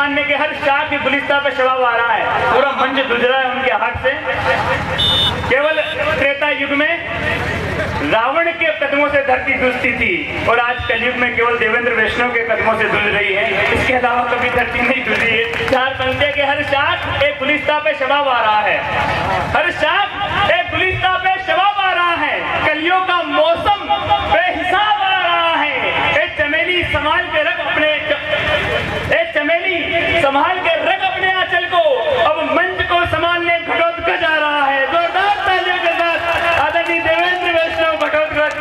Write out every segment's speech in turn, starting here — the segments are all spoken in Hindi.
मानने के हर शाख की गुलिस्ता पे शबाब आ रहा है, पूरा मंच दूझ रहा है उनके हाथ से। केवल त्रेता युग में रावण के कदमों से धरती दूझती थी और आज कलयुग में केवल देवेंद्र वैष्णव के कदमों से दूझ रही है, इसके अलावा कभी धरती नहीं दूझी है। चार पंक्ति के हर शाख एक गुलिस्ता पे शबाब आ रहा है, हर शाख एक गुलिस्ता पे शबाब आ रहा है। कलियों का मौसम बेहिसाब आ रहा है। एक चमेली संभाल के रख अपने आंचल को, अब मंच को संभालने घटोत्कच आ रहा है। जोरदार तालियों के साथ आदरणीय देवेंद्र वैष्णव घटोत्कच।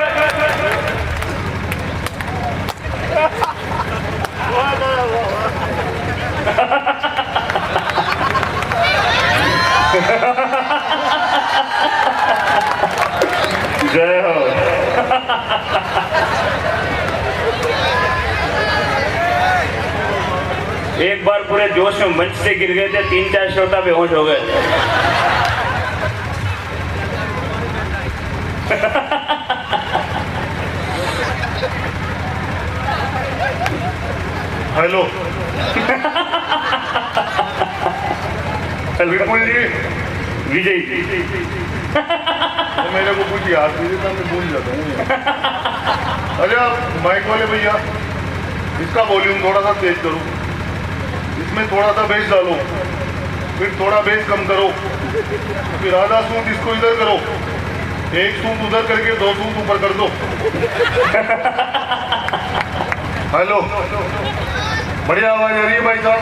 जय हो। एक बार पूरे जोश में मंच से गिर गए थे, 3-4 श्रोता बेहोश हो गए थे। हेलो बिल्कुल जी, विजय जी तो मेरे को कुछ याद नहीं था, मैं भूल जाता हूँ। अरे आप माइक वाले भैया, इसका वॉल्यूम थोड़ा सा तेज करो, इसमें थोड़ा सा बेस डालो, फिर थोड़ा बेस कम करो, फिर आधा सूट इसको इधर करो, एक सूट उधर करके 2 सूट ऊपर कर दो। हेलो, बढ़िया आवाज आ रही है भाई साहब,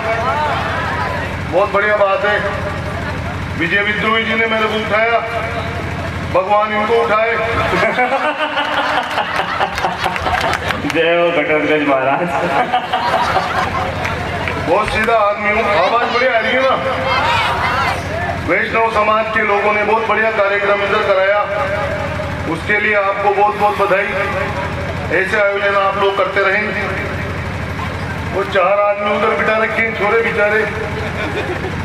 बहुत बढ़िया बात है। विजय विद्रोही जी ने मेरे को उठाया, भगवान इनको उठाए। जय हो घटोत्कच महाराज। बहुत सीधा आदमी हूँ, आवाज बढ़िया आ रही है ना। वैष्णव समाज के लोगों ने बहुत बढ़िया कार्यक्रम इधर कराया, उसके लिए आपको बहुत बहुत बधाई। ऐसे आयोजन आप लोग करते रहें। वो 4 आदमी उधर बिठा रखे हैं, छोरे बेचारे,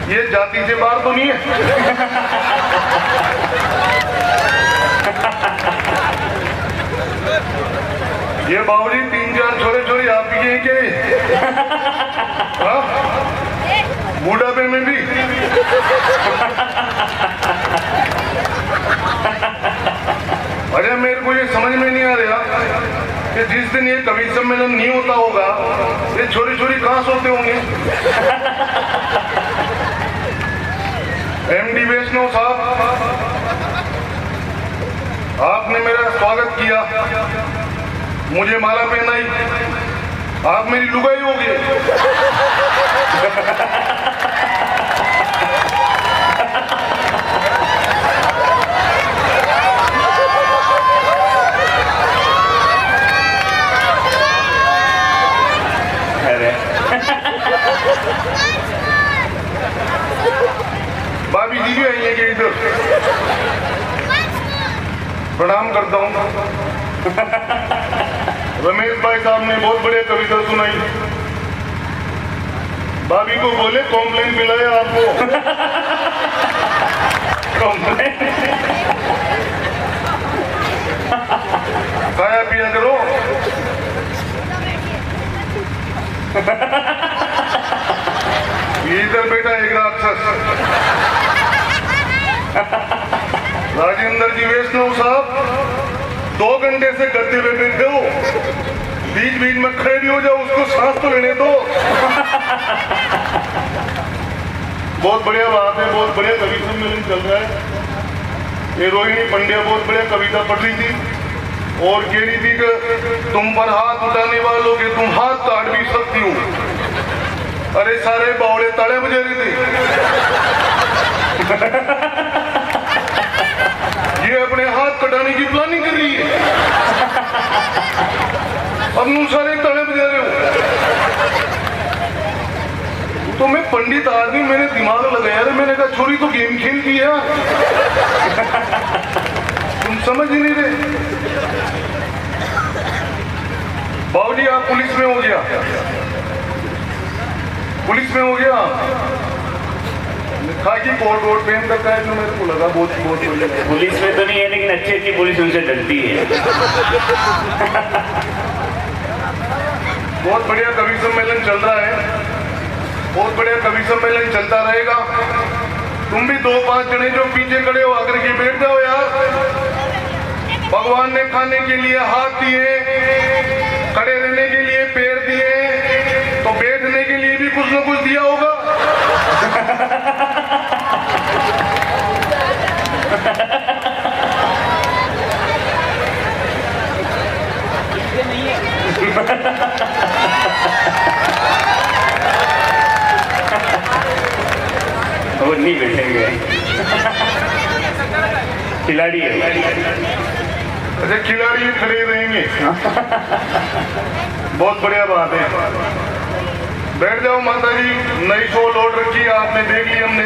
ये जाति से बाहर तो नहीं है। ये बाबूजी 3-4 छोरे छोरी आप ही के हैं क्या? बूढ़ापे में भी अरे मेरे को ये समझ में नहीं आ रहा कि जिस दिन ये कवि सम्मेलन नहीं होता होगा, ये छोरी छोरी कहाँ सोते होंगे? एमडी वैष्णव साहब, आपने मेरा स्वागत किया, मुझे माला पहनाई, आप मेरी लुगाई हो गई। भाभी जी भी आई है कि इधर? प्रणाम करता हूँ। रमेश भाई साहब ने बहुत बढ़िया कविता सुनाई। भाभी को बोले कॉम्प्लेन मिलाया आपको। कॉम्प्लेन खाया पिया करो। इधर बेटा एक राक्षस राजेंद्र जी वैष्णव साहब 2 घंटे से गद्दे पे बैठे हो, बीच बीच में खड़े भी हो जाओ, उसको सांस तो लेने दो। बहुत बढ़िया बात है, बहुत बढ़िया कवि सम्मेलन चल रहा है। ये रोहिणी पंड्या बहुत बढ़िया कविता पढ़ रही थी और कह रही थी कि तुम पर हाथ उठाने वालों के तुम हाथ काट भी सकती हो। अरे सारे बावड़े ताड़े बजा रहे थे। ये अपने हाथ कटाने की प्लानिंग कर रही है, अब सारे ताड़े बजा रहे हो। तो मैं पंडित आदमी, मैंने दिमाग लगाया, मैंने कहा छोरी तो गेम खेलती है, तुम समझ ही नहीं रहे। बाबूजी आप पुलिस में हो गया, पुलिस में हो गया, खाकी कोट वोट पहन रखा है, जो मेरे को लगा बहुत पुलिस में तो नहीं है, लेकिन अच्छी पुलिस उनसे डरती है। बहुत बढ़िया कवि सम्मेलन चल रहा है बहुत बढ़िया कवि सम्मेलन चलता रहेगा। तुम भी 2-5 जने जो पीछे खड़े हो आकर के बैठ जाओ यार। भगवान ने खाने के लिए हाथ दिए, खड़े रहने के लिए पैर दिए, तो बैठने के लिए भी कुछ न कुछ दिया होगा। वो नहीं बैठेंगे, खिलाड़ी है। अच्छा, खिलाड़ी खड़े रहेंगे। बहुत बढ़िया बात है। बैठ जाओ माता जी, नई शो लौट रखी है, आपने देख ली हमने।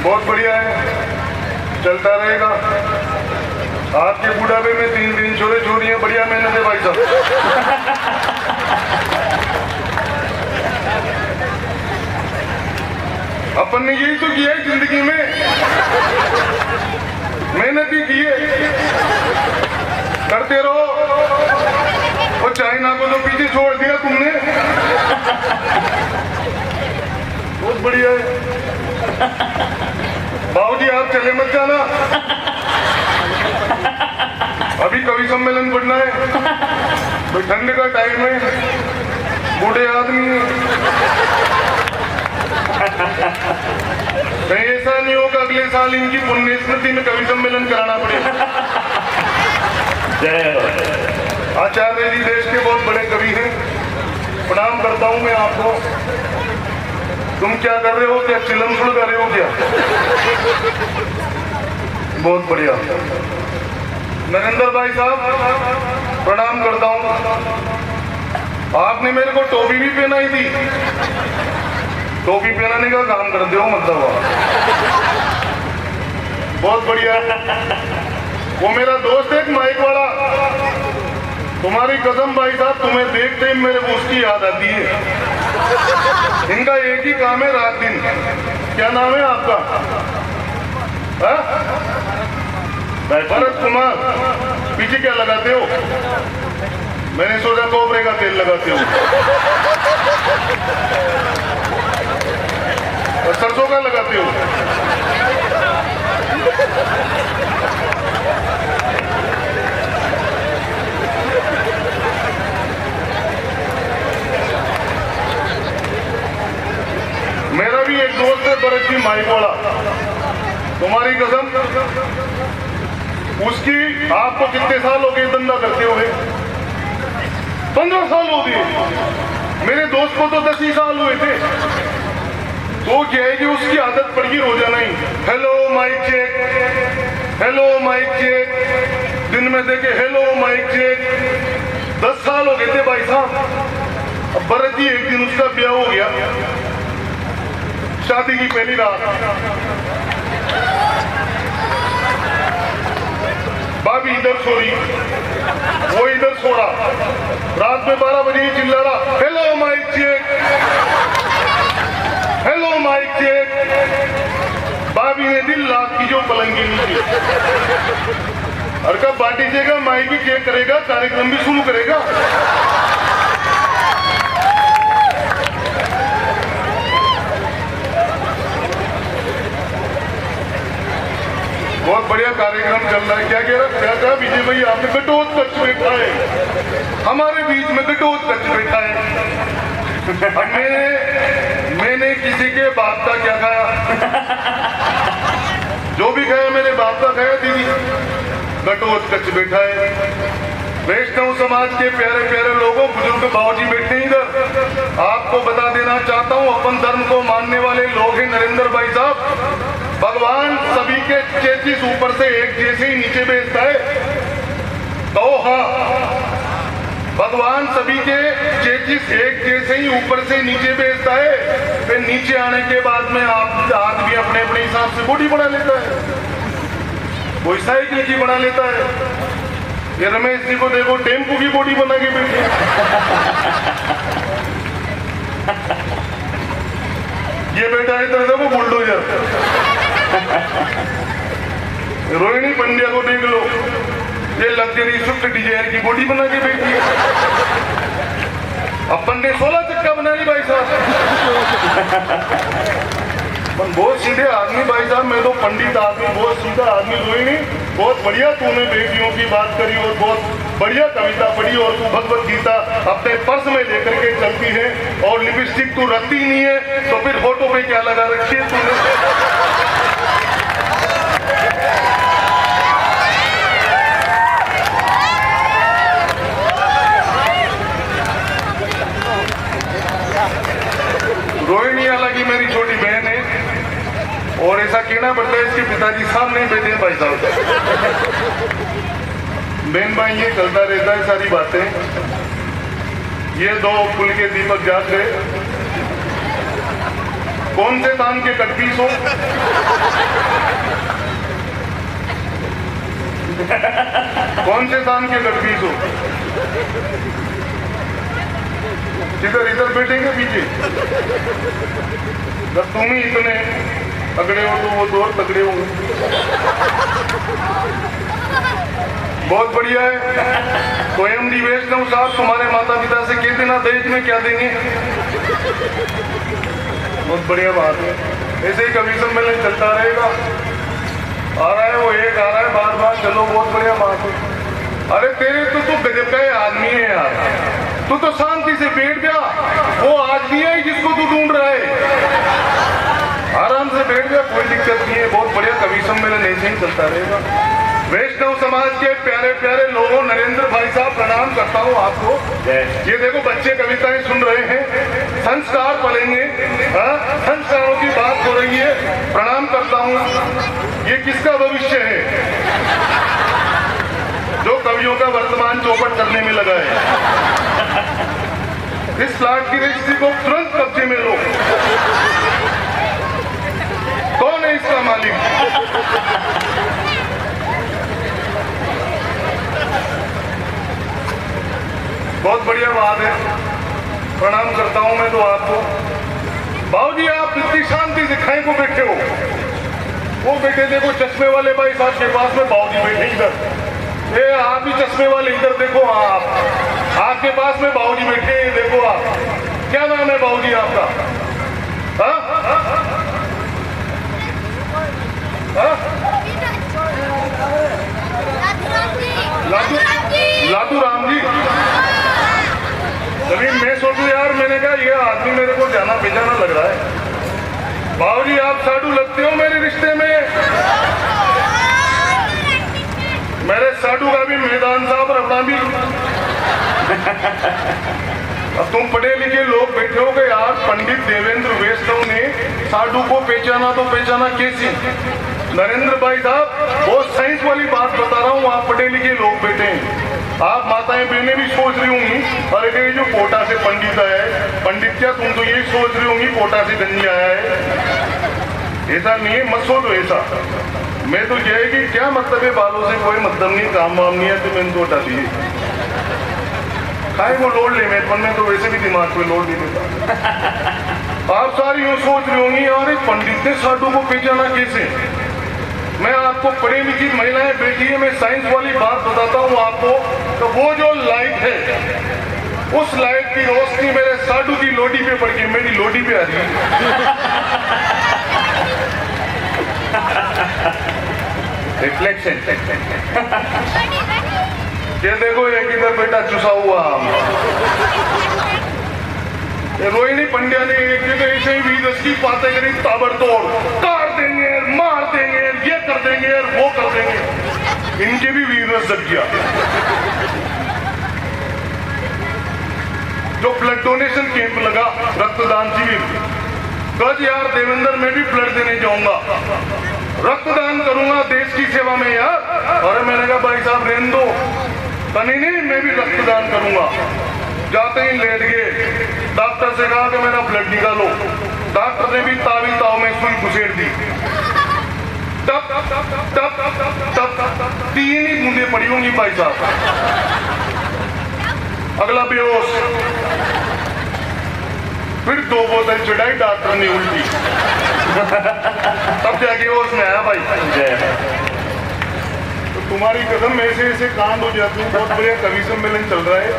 बहुत बढ़िया है, चलता रहेगा। आपके बुढ़ापे में 3 छोरे छोरियां, बढ़िया मेहनत है भाई साहब। अपन ने यही तो किया है जिंदगी में, मेहनत ही की है। करते रहो। और चाइना को तो पीछे छोड़ दिया तुमने। बहुत बढ़िया है। बाबूजी आप चले मत जाना, अभी कवि सम्मेलन पढ़ना है। तो ठंड का टाइम है, बूढ़े आदमी है। कहीं ऐसा नहीं होगा अगले साल इनकी पुण्य स्मृति में कवि सम्मेलन कराना पड़ेगा। जय हो। आचार्य जी देश के बहुत बड़े कवि हैं, प्रणाम करता हूं मैं आपको। तुम क्या कर रहे हो? क्या चिलम सुड़ कर रहे हो क्या? बहुत बढ़िया। नरेंद्र भाई साहब प्रणाम करता हूं। आपने मेरे को टोपी भी पहनाई थी। टोपी पहनाने का काम कर दो मतलब। बहुत बढ़िया। वो मेरा दोस्त है एक माइक वाला, तुम्हारी कसम भाई साहब, तुम्हें देखते ही मेरे को उसकी याद आती है। इनका एक ही काम है रात दिन। क्या नाम है आपका? भरत कुमार। पीछे क्या लगाते हो? मैंने सोचा कोबरे का तेल लगाते हो। और सरसों का लगाते हो। मेरा भी एक दोस्त है भरत जी माइकोड़ा, तुम्हारी कसम, उसकी आपको कितने साल हो गए धंधा करते हुए? 15 साल हो गए। मेरे दोस्त को तो 10 ही साल हुए थे। तो क्या है कि उसकी आदत पड़ गई रोजाना ही hello mic check, hello mic check, दिन में देखे हेलो माइक चेक। 10 साल हो गए थे भाई साहब। अब भरत जी एक दिन उसका ब्याह हो गया, शादी की पहली रात। भाभी इधर सो रही, वो इधर सो रहा। रात में 12 बजे ही चिल्ला रहा hello mic check, hello mic check. भाभी ने दिल लाख की जो पलंग के नीचे। और कब बाटी देगा, माइक भी चेक करेगा, कार्यक्रम भी शुरू करेगा। बहुत बढ़िया कार्यक्रम चल रहा है। क्या कह रहा, क्या कहा विजय भाई आपने? घटोत्कच बैठा है हमारे बीच में, घटोत्कच बैठा है। मैंने किसी के बाप का क्या खाया? जो भी खाया मेरे बाप का खाया दीदी। घटोत्कच बैठा है। वैष्णव समाज के प्यारे प्यारे लोगों, बुजुर्ग बाबूजी बैठे इधर। आपको बता देना चाहता हूं, अपन धर्म को मानने वाले लोग हैं नरेंद्र भाई साहब। भगवान सभी के चेचिस ऊपर से एक जैसे ही नीचे भेजता है। तो हाँ, भगवान सभी के चेचिस एक जैसे ही ऊपर से नीचे भेजता है। फिर नीचे आने के बाद में आप आदमी अपने अपने हिसाब से बॉडी बना लेता है। कोई साइकिल की बना लेता है। ये रमेश जी को देखो, टेम्पू की बॉडी बना के बैठे। ये बेटा इधर देखो बुलडोजर। रोहिणी पंड्या को देख लो, ये लग्जरी स्विफ्ट डिजायर की बॉडी बना के बैठी है। अपन ने 16 चक्का बना ली भाई साहब। बहुत सीधे आदमी भाई साहब, मैं तो पंडित आदमी, बहुत सीधा आदमी। रोहिणी बहुत बढ़िया तूने बेटियों की बात करी और बहुत बढ़िया कविता पढ़ी, और तू भगवत गीता अपने पर्स में लेकर के चलती है, और लिपस्टिक तू रखती नहीं है, तो फिर फोटो पे क्या लगा रखी है तूने? रोहिणी हालांकि मेरी छोटी बहन है, और ऐसा कहना पड़ता है इसके पिताजी सामने बैठे भाई साहब। बहन भाई ये चलता रहता है सारी बातें। ये दो कुल के दीपक जाग गए। कौन से दान के कटपीस हो? कौन से दान के कटपीस हो? इधर इधर बैठेंगे पीछे। जब तुम ही इतने तगड़े हो तो वो दो और तगड़े होंगे। बहुत बढ़िया है। तो एमडी वैष्णव साहब तुम्हारे माता पिता से कह देना दहेज में क्या देंगे। बहुत बढ़िया बात है। ऐसे ही कभी सम्मेलन चलता रहेगा। आ रहा है वो एक आ रहा है बार बार, चलो बहुत बढ़िया बात है। अरे तेरे तो तू गजब का आदमी है यार, तू तो शांति से बैठ जा। वो आज नहीं है जिसको तू ढूंढ रहा है, आराम से बैठ जा, कोई दिक्कत नहीं है। बहुत बढ़िया कवि सम्मेलन ऐसे ही चलता रहेगा। वैष्णव समाज के प्यारे प्यारे लोगों, नरेंद्र भाई साहब प्रणाम करता हूँ आपको। ये देखो बच्चे कविताएं सुन रहे हैं, संस्कार पलेंगे, संस्कारों की बात हो रही है। प्रणाम करता हूँ। ये किसका भविष्य है जो कवियों का वर्तमान चौपट करने में लगा है? इस प्लाट की रजिस्ट्री को तुरंत कब्जे में लो। कौन है इसका मालिक? बहुत बढ़िया बात है। प्रणाम करता हूं मैं तो आपको। बाबूजी आप इतनी शांति से खाए को बैठे हो। वो बैठे देखो चश्मे वाले भाई साहब के पास में, बाबूजी बैठे इधर। ये आप ही चश्मे वाले इधर देखो। आप आपके पास में बाबूजी बैठे हैं, देखो आप। क्या नाम है बाबूजी आपका? लादू राम जी। चलिए मैं सोचू यार, मैंने कहा ये आदमी मेरे को जाना बेजाना लग रहा है। बाबूजी आप साधु लगते हो मेरे रिश्ते में। मेरे साधु का भी मैदान साहब रखना भी। अब तुम पढ़े लिखे लोग बैठे हो गए यार। पंडित देवेंद्र वैष्णव ने साधु को पहचाना, तो पहचाना कैसे? नरेंद्र भाई साहब बहुत साइंस वाली बात बता रहा हूँ। आप पढ़े लिखे लोग बैठे हैं। आप माताएं बहनें भी सोच रही होंगी, अरे ये जो कोटा से पंडित आया है, पंडित क्या तुम तो ये सोच रही होंगी कोटा से गंजी आया है। ऐसा नहीं है, मत सोचो ऐसा। मैं तो यह है कि क्या मतलब है, बालों से कोई मतलब नहीं, काम वाम नहीं है तो मैंने तो हटा दिए। खाए वो लोड ले, मैं में तो वैसे भी दिमाग पे लोड नहीं देता। आप सारी यूँ सोच रही होंगी यार पंडित ने साधु को पहचाना कैसे? मैं आपको पढ़ी लिखी महिलाएं बैठी है, मैं साइंस वाली बात बताता हूँ आपको। तो वो जो लाइट है, उस लाइट की रोशनी मेरे साधु की लोडी पे पड़ के मेरी लोडी पे आ रही है। रिफ्लेक्शन। ये देखो एक इधर बेटा चुसा हुआ। रोहिणी पंड्या ने एक जगह ऐसे ही वीरस की बातें करी, ताबड़तोड़ काट देंगे, मार देंगे, ये कर देंगे, वो कर देंगे। इनके भी वीरस जग गया। जो ब्लड डोनेशन कैंप लगा, रक्तदान शिविर, कल यार देवेंद्र मैं भी ब्लड देने जाऊंगा, रक्तदान करूंगा देश की सेवा में यार। अरे मैंने कहा भाई साहब रहने दो। नहीं मैं भी रक्तदान करूंगा। जाते ही लेट गए, डॉक्टर से कहा कि मेरा ब्लड निकालो। डॉक्टर ने भी तावी ताव में सुई घुसेड़ दी। तब तब तब 3 ही बूंदे पड़ी होंगी भाई साहब। अगला बेहोश। फिर 2 बोतल चढ़ाई डॉक्टर ने उल्टी। तब जाके होश में आया भाई। तुम्हारी कदम ऐसे ऐसे कांड हो जाते हैं। बहुत बढ़िया कवि सम्मेलन चल रहा है,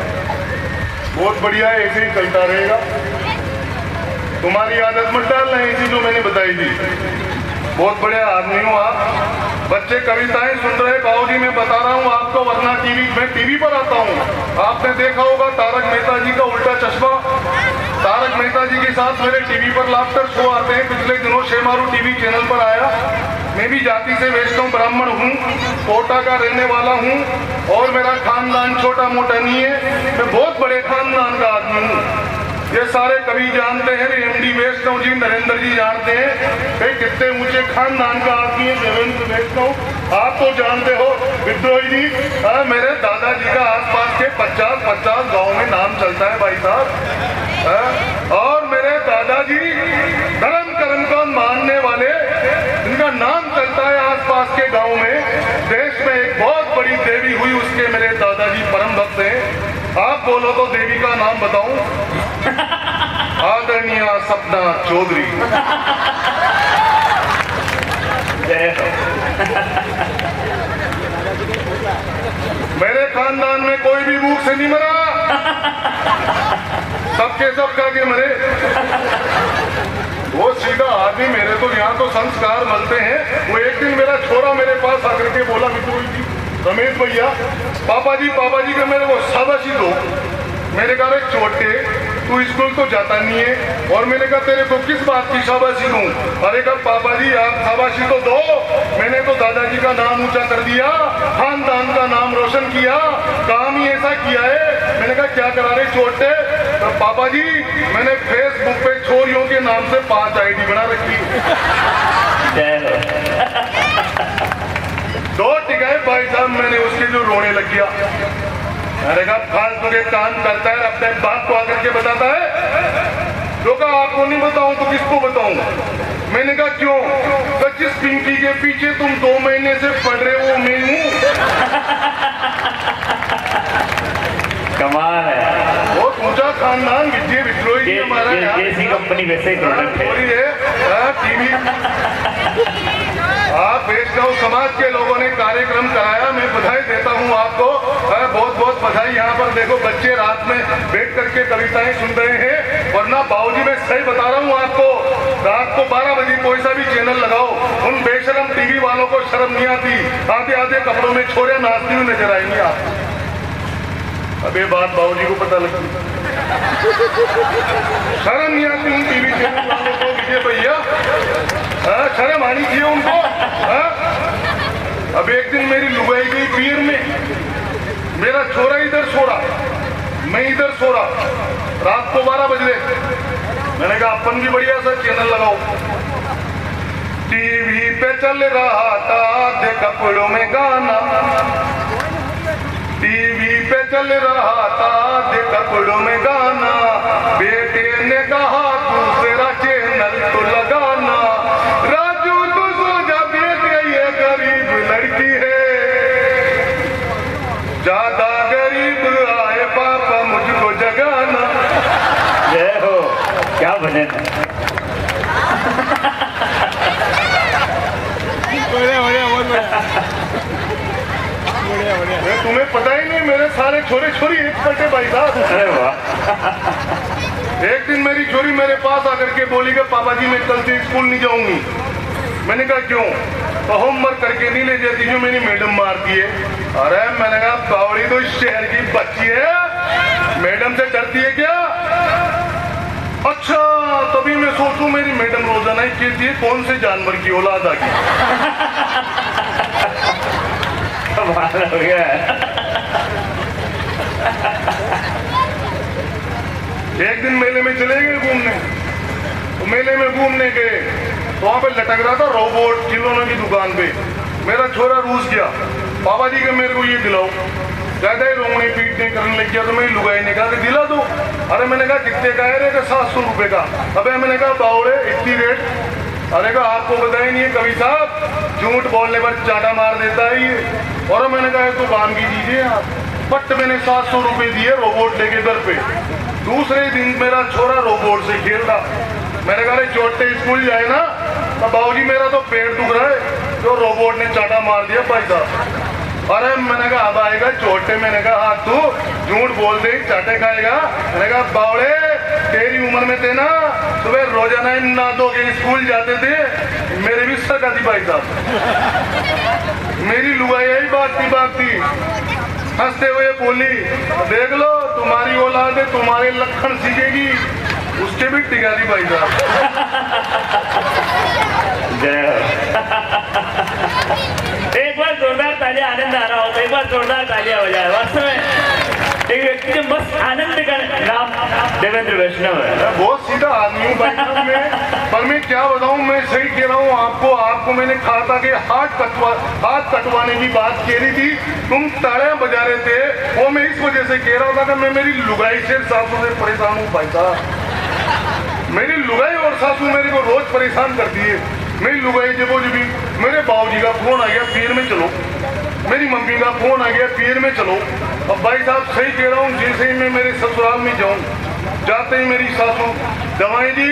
बहुत बढ़िया है, ऐसे ही चलता रहेगा। तुम्हारी आदत मत डालना ऐसी जो मैंने बताई थी। बहुत बढ़िया आदमी हो आप। बच्चे कविताएं सुन रहे, बाबूजी मैं बता रहा हूँ आपको, वरना मैं टीवी पर आता हूँ। आपने देखा होगा तारक मेहता जी का उल्टा चश्मा। तारक मेहता जी के साथ मेरे टीवी पर लाफ्टर शो आते हैं। पिछले दिनों शेमारू टीवी चैनल पर आया। मैं भी जाति से वैष्णव ब्राह्मण हूँ, कोटा का रहने वाला हूँ, और मेरा खानदान छोटा मोटा नहीं है, मैं बहुत बड़े खानदान का आदमी हूँ। ये सारे कवि जानते हैं, एमडी वैष्णव जी, नरेंद्र जी जानते हैं भाई कितने ऊंचे खानदान का आदमी है देवेंद्र वैष्णव। आप तो जानते हो विद्रोही जी, मेरे दादाजी का आसपास के 50 गांव में नाम चलता है भाई साहब। और मेरे दादाजी धर्म कर्म को मानने वाले, जिनका नाम चलता है आसपास के गांव में। देश में एक बहुत बड़ी देवी हुई, उसके मेरे दादाजी परम भक्त हैं। आप बोलो तो देवी का नाम बताऊं? आदरणीय सपना चौधरी। मेरे खानदान में कोई भी भूख से नहीं मरा, सबके सब खा के मरे। वो सीधा आदमी, मेरे तो यहाँ तो संस्कार मिलते हैं। वो एक दिन मेरा छोरा मेरे पास आकर के बोला, विद्रोही जी, रमेश भैया, पापा जी का मेरे को शाबाशी दो। मैंने कहा छोटे तू स्कूल तो जाता नहीं है, और मैंने कहा तेरे को किस बात की शाबाशी दूं? अरे कहा पापा जी आप शाबाशी तो दो, मैंने तो दादाजी का नाम ऊंचा कर दिया, खानदान का नाम रोशन किया, काम ही ऐसा किया है। मैंने कहा क्या करा रहे छोटे? तो पापा जी मैंने फेसबुक पे छोरियों के नाम से 5 ID बना रखी। दो टिकाए भाई साहब, मैंने उसके जो रोने लग गया। अरे कहा फालतू के काम करता है, अपने बाप को आकर के बताता है। तो कहा आपको नहीं बताऊं तो किसको बताऊं? मैंने कहा क्यों? तो जिस पिंकी के पीछे तुम 2 महीने से पढ़ रहे हो मैं हूं। कमाल है, बहुत ऊंचा खानदान विजय विद्रोही जी हमारा। जैसी कंपनी वैसे ही प्रोडक्ट है। टीवी आप वैष्णव समाज के लोगों ने कार्यक्रम कराया, मैं बधाई देता हूं आपको, बहुत बहुत बधाई। यहाँ पर देखो बच्चे रात में बैठ करके कविताएं सुन रहे हैं, वरना बाबूजी मैं सही बता रहा हूँ आपको, रात को 12 बजे कोई सा भी चैनल लगाओ, उन बेशरम टीवी वालों को शर्म नहीं आती। आधे आधे कपड़ों में छोरे नाचती हुई नजर आएंगी आप। अब ये बात बाबूजी को पता लगती, शर्म नहीं आती उन टीवी चैनल वालों को। विजय भैया शर्म आनी चाहिए उनको। अब एक दिन मेरी लुगाई गई पीर में, मेरा छोरा इधर सो रहा, मैं इधर सो रहा, रात को 12 बज रहे। मैंने कहा अपन भी बढ़िया सा चैनल लगाओ। टीवी पे चल रहा था आधे कपड़ों में गाना, टीवी पे चल रहा था आधे कपड़ों में गाना, बेटे ने कहा दूसरा चैनल तो लगाना। राजू तो सो जा बेटे, ये गरीब लड़की है, ज्यादा गरीब आए पापा मुझको जगाना। जय हो, क्या भजन है। तुम्हें पता ही नहीं, मेरे सारे छोरे छोरी एक्सपर्ट है भाई साहब। अरे वाह। एक दिन मेरी छोरी मेरे पास आकर के बोली कि पापा जी मैं कल से स्कूल नहीं जाऊंगी। मैंने कहा क्यों? तो होमवर्क करके नहीं ले जाती जो मेरी मैडम मारती है। अरे मैंने कहा बावड़ी तो इस शहर की बच्ची है, मैडम से डरती है क्या? अच्छा तभी मैं सोचूं मेरी मैडम रोजाना ही कहती है कौन से जानवर की औलाद आ गई। हो गया। एक दिन मेले में चले गए घूमने, तो मेले में घूमने गए तो वहां पे लटक रहा था रोबोट खिलौनों की दुकान पे। मेरा छोरा रूस गया, पापा जी के मेरे को ये दिलाओ। ज्यादा ही रोने पीटने करने लग गया तो मेरी लुगाई ने कहा कि दिला दो। अरे मैंने कहा कितने का है? 700 रुपए का। अबे मैंने कहा बावड़े इतनी रेट? अरे कहा आपको पता ही नहीं है कवि साहब, झूठ बोलने पर चाटा मार देता है ये। और मैंने कहा तो काम की दीजिए आप। बट मैंने 700 रुपए दिए रोबोट लेके घर पे। दूसरे दिन मेरा छोरा रोबोट से खेल रहा। मैंने कहा चोटे स्कूल जाए ना, तो बाबूजी मेरा तो पेट दुख रहा है, तो रोबोट ने चाटा मार दिया भाई साहब। अरे मैंने कहा अब आएगा छोटे, मैंने कहा हाँ तू झूठ बोल दे चाटे खाएगा। मैंने कहा बावड़े तेरी उम्र में थे ना, सुबह रोजाना ना दो के स्कूल जाते थे, मेरे भी सर थी भाई साहब। मेरी लुगाई यही बात थी, हंसते हुए बोली देख लो तुम्हारी औलाद है, तुम्हारे लक्षण सीखेगी, उसके भी टिका दी भाई साहब। एक बार जोरदार तालियां, आनंद आ रहा हो तो एक बार जोरदार तालियां हो जाए। वास्तव में एक व्यक्ति जो मस्त आनंद का नाम देवेंद्र वैष्णव है। मैं बहुत सीधा आदमी हूँ भाई साहब में, पर मैं क्या बताऊँ, मैं सही कह रहा हूँ आपको मैंने कहा था कि हाथ कटवाने की बात कह रही थी, तुम ताड़ियां बजा रहे थे, वो मैं इस वजह से कह रहा था कि मैं मेरी लुगाई से सासू से परेशान हूँ भाई साहब। मेरी लुगाई और सासू मेरे को रोज परेशान करती है। मेरी लुगाई जब भी मेरे बाबूजी का फोन आ गया पीर में चलो, मेरी मम्मी का फोन आ गया पीर में चलो। अब भाई साहब सही कह रहा हूँ, जैसे ही मैं मेरे ससुराल में जाऊँ, जाते ही मेरी सासू दवाई दी,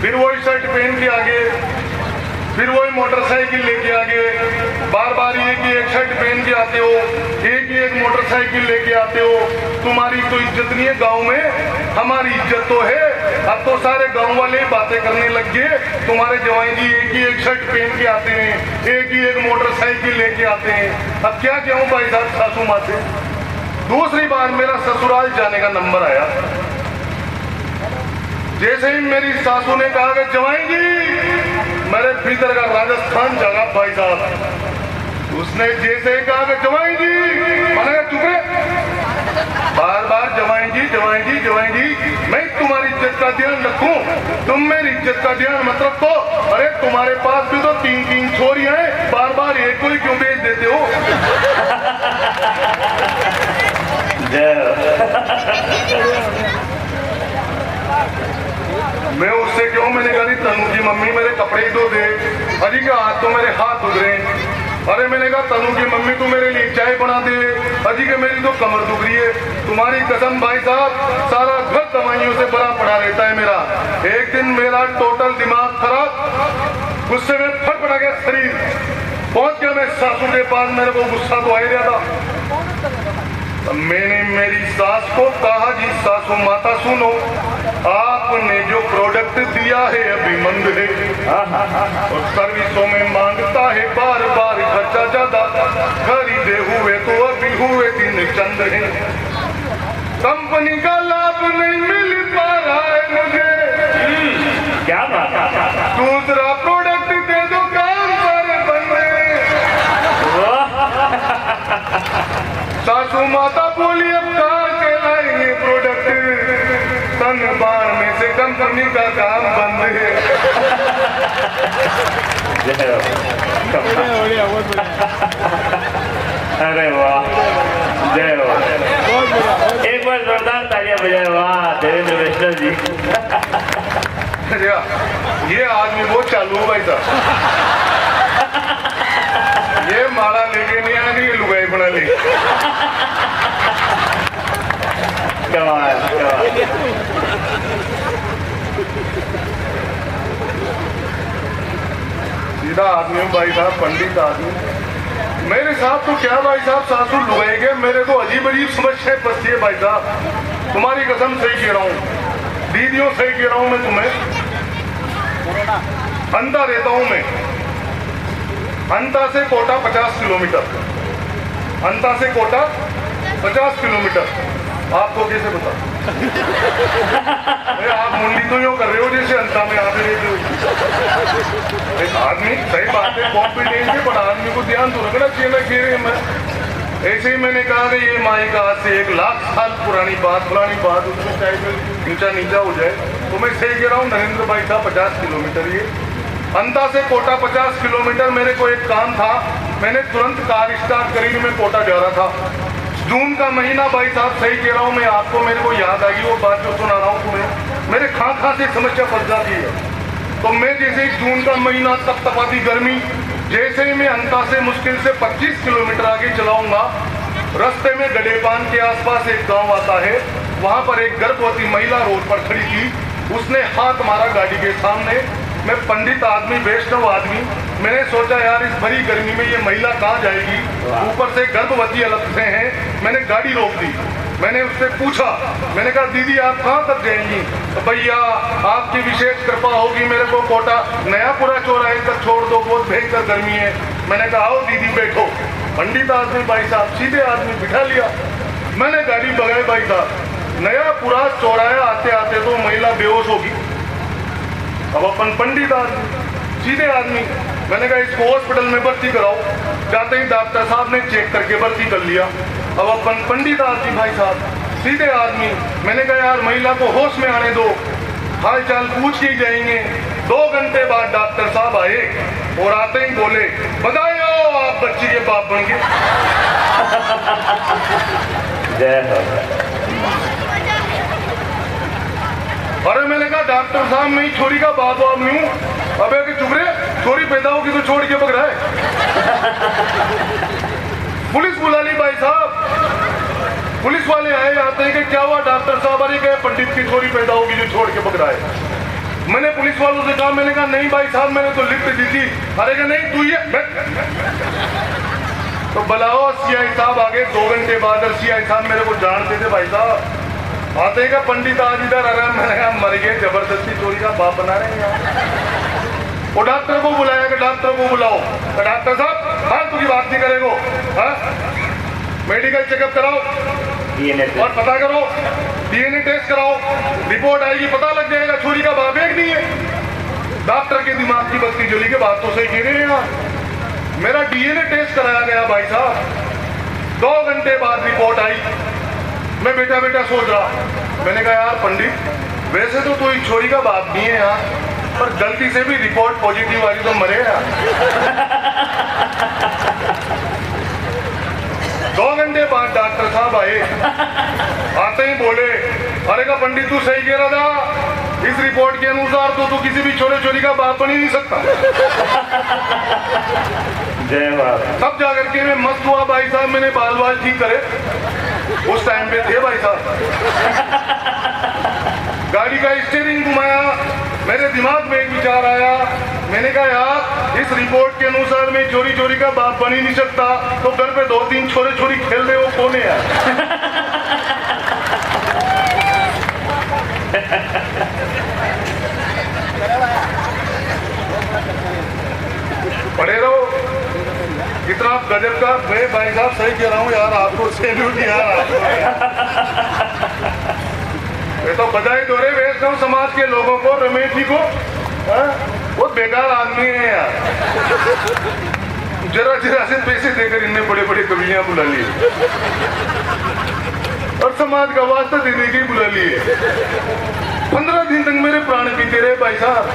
फिर वही शर्ट पहन के आगे, फिर वही मोटरसाइकिल लेके आगे, बार बार एक ही एक शर्ट पहन के आते हो, एक ही एक मोटरसाइकिल लेके आते हो, तुम्हारी तो इज्जत नहीं है गांव में, हमारी इज्जत तो है। अब तो सारे गांव वाले बातें करने लग गए, तुम्हारे जवाई जी एक ही एक शर्ट पहन के आते हैं, एक ही एक मोटरसाइकिल लेके आते हैं। अब क्या कहूँ भाई साहब सासू माँ से। दूसरी बार मेरा ससुराल जाने का नंबर आया, जैसे ही मेरी सासू ने कहा कि जवाई जी मेरे भीतर का राजस्थान जागा भाई साहब, उसने जैसे ही कहा कि जवाई जी, मैंने चुप रहे, बार बार जवाई जी जवाई जी जवाई जी, मैं तुम्हारी इज्जत का ध्यान रखूं, तुम मेरी इज्जत का ध्यान मत रखो। अरे तुम्हारे पास भी तो तीन छोरियां हैं, बार बार एक को ही क्यों भेज देते हो। मैं उससे क्यों, मैंने कहा तनु की मम्मी मेरे कपड़े धो दे, अजी का हाथ तो मेरे हाथ उधरे। अरे मैंने कहा तनु की मम्मी तू मेरे लिए चाय बना दे, अजी के मेरी तो कमर दुख रही है। तुम्हारी कसम भाई साहब, सारा घर दवाइयों से भरा पड़ा रहता है मेरा। एक दिन मेरा टोटल दिमाग खराब, गुस्से में फटफटा गया शरीर, पहुंच गया मैं सासू के पास, मेरे को गुस्सा तो आ ही रहा था। मैंने मेरी सास को कहा जी सासू माता सुनो, आपने जो प्रोडक्ट दिया है अभी मंद है और सर्विसों में मांगता है बार बार खर्चा ज्यादा, खरीदे हुए तो अभी हुए दिन चंद है, कंपनी का लाभ नहीं मिल पा रहा है मुझे। क्या बात, दूसरा प्रोडक्ट दे दो, काम सारे बंद है। सासू माता बोली अब कहाँ से लाएंगे प्रोडक्ट, तन बार में से कंपनी का काम बंद है। अरे वाह, जय हो। एक बार जोरदार तालियां बजाए। वाह देवेंद्र वैष्णव जी। ये आदमी बहुत चालू है भाई साहब, ये माला लेके नहीं आ रही, ये लुगाई बना ली। सीधा आदमी हूँ भाई साहब, पंडित आदमी। मेरे साथ तो क्या भाई साहब, सासू लुगाई गए, मेरे को अजीब अजीब समस्याएं फंसती है भाई साहब, तुम्हारी कसम सही कह रहा हूँ, दीदियों सही कह रहा हूँ मैं तुम्हें। अंधा रहता हूँ मैं, अंता से कोटा 50 किलोमीटर, अंता से कोटा 50 किलोमीटर, आपको कैसे पता? आप मुंडी तो यूँ कर रहे हो जैसे अंता में आ रहे हो। एक आदमी, सही बात है कॉम्पिटेंट है, पर आदमी को ध्यान तो रखना चाहिए ना। कि मैं ऐसे ही मैंने कहा कि ये माई का आज से 1 लाख साल पुरानी बात, उसमें चाहे ऊंचा नीचा हो जाए, तो मैं सही कह रहा हूँ नरेंद्र भाई साहब, 50 किलोमीटर ये अंता से कोटा 50 किलोमीटर। मेरे को एक काम था, मैंने तुरंत कार स्टार्ट करी, मैं कोटा जा रहा था। जून का महीना भाई साहब, सही कह रहा हूँ मैं आपको, मेरे को याद आ गई वो बात जो सुना रहा हूँ तुम्हें, मेरे खां से समस्या फंस जाती है। तो मैं जैसे ही जून का महीना, तपतपाती गर्मी, जैसे ही मैं अंता से मुश्किल से 25 किलोमीटर आगे चलाऊंगा, रास्ते में गडेपान के आसपास एक गाँव आता है, वहां पर एक गर्भवती महिला रोड पर खड़ी थी, उसने हाथ मारा गाड़ी के सामने। मैं पंडित आदमी, वैष्णव आदमी, मैंने सोचा यार इस भरी गर्मी में ये महिला कहाँ जाएगी, ऊपर से गर्भवती अलग से हैं। मैंने गाड़ी रोक दी, मैंने उससे पूछा, मैंने कहा दीदी आप कहाँ तक जाएंगी? तो भैया आपकी विशेष कृपा होगी, मेरे को कोटा नयापुरा चौराहे तक छोड़ दो, बहुत भयंकर गर्मी है। मैंने कहा आओ दीदी बैठो। पंडित आदमी भाई साहब, सीधे आदमी बिठा लिया, मैंने गाड़ी भगाई भाई साहब। नयापुरा चौराहे आते आते तो महिला बेहोश होगी। अब अपन पंडित आदमी, सीधे आदमी, मैंने कहा इसको हॉस्पिटल में भर्ती कराओ। जाते ही डॉक्टर साहब ने चेक करके भर्ती कर लिया। अब अपन पंडित आदमी भाई साहब, सीधे आदमी, मैंने कहा यार महिला को होश में आने दो, हाल चाल पूछ के ही जाएंगे। 2 घंटे बाद डॉक्टर साहब आए और आते ही बोले बधाई हो आप बच्ची के बाप बन गए। जय हो। अरे मैंने कहा डॉक्टर साहब मैं ही छोरी का बाप आदमी हूँ। अबे कि चुप रे, छोरी पैदा होगी तो छोड़ के पकड़ा है। पुलिस बुला ली भाई साहब, पुलिस वाले आए, आते हैं कि क्या हुआ डॉक्टर साहब? अरे क्या पंडित की छोरी पैदा होगी जो छोड़ के पकड़ा है। मैंने पुलिस वालों से कहा, मैंने कहा नहीं भाई साहब मैंने तो लिफ्ट दी थी। अरे क्या नहीं तू ये तो बुलाओ सीआई साहब आगे। 2 घंटे बाद सीआई साहब मेरे को जानते थे भाई साहब। आते का पंडित आज इधर, अरे मैंने कहा मर गए, जबरदस्ती चोरी का बाप बना रहे हैं। वो डॉक्टर को बुलाया कि डॉक्टर को बुलाओ। तो डॉक्टर साहब फालतू की बात नहीं करेगो, मेडिकल चेकअप कराओ और पता करो, डीएनए टेस्ट कराओ, रिपोर्ट आएगी पता लग जाएगा छोरी का बाप एक नहीं है। डॉक्टर के दिमाग की बत्ती जली के बात तो सही कह रहे हैं यार। मेरा डीएनए टेस्ट कराया गया भाई साहब। 2 घंटे बाद रिपोर्ट आई। मैं बेटा बेटा सोच रहा, मैंने कहा यार पंडित वैसे तो कोई छोरी का बाप नहीं है यार, पर गलती से भी रिपोर्ट पॉजिटिव वाली तो मरे यार। 2 घंटे बाद डॉक्टर साहब आए, आते ही बोले अरे का पंडित तू सही कह रहा था, इस रिपोर्ट के अनुसार तो तू किसी भी छोरे छोरी का बाप बन ही नहीं सकता। जय बाबा। तब जाकर के मैं मस्त हुआ भाई साहब, मैंने बाल बाल ठीक करे, उस टाइम पे थे भाई साहब। गाड़ी का स्टीयरिंग घुमाया, मेरे दिमाग में एक विचार आया, मैंने कहा यार इस रिपोर्ट के अनुसार मैं चोरी चोरी का बाप बन ही नहीं सकता, तो घर पे 2-3 छोरे छोरी खेल रहे वो कौन है यार? पढ़े रहो इतना गजब का। मैं भाई साहब सही कह रहा हूँ यार, आपको सैल्यूट यार, ये तो बधाई दो रहे वैष्णव समाज के लोगों को, रमेश जी को। बहुत बेकार आदमी है यार, जरा जरा से पैसे देकर इनने बड़े बड़े कवियां बुला लिए और समाज का वास्ता दे दे के बुला लिए। 15 दिन तक मेरे प्राण पीते रहे भाई साहब।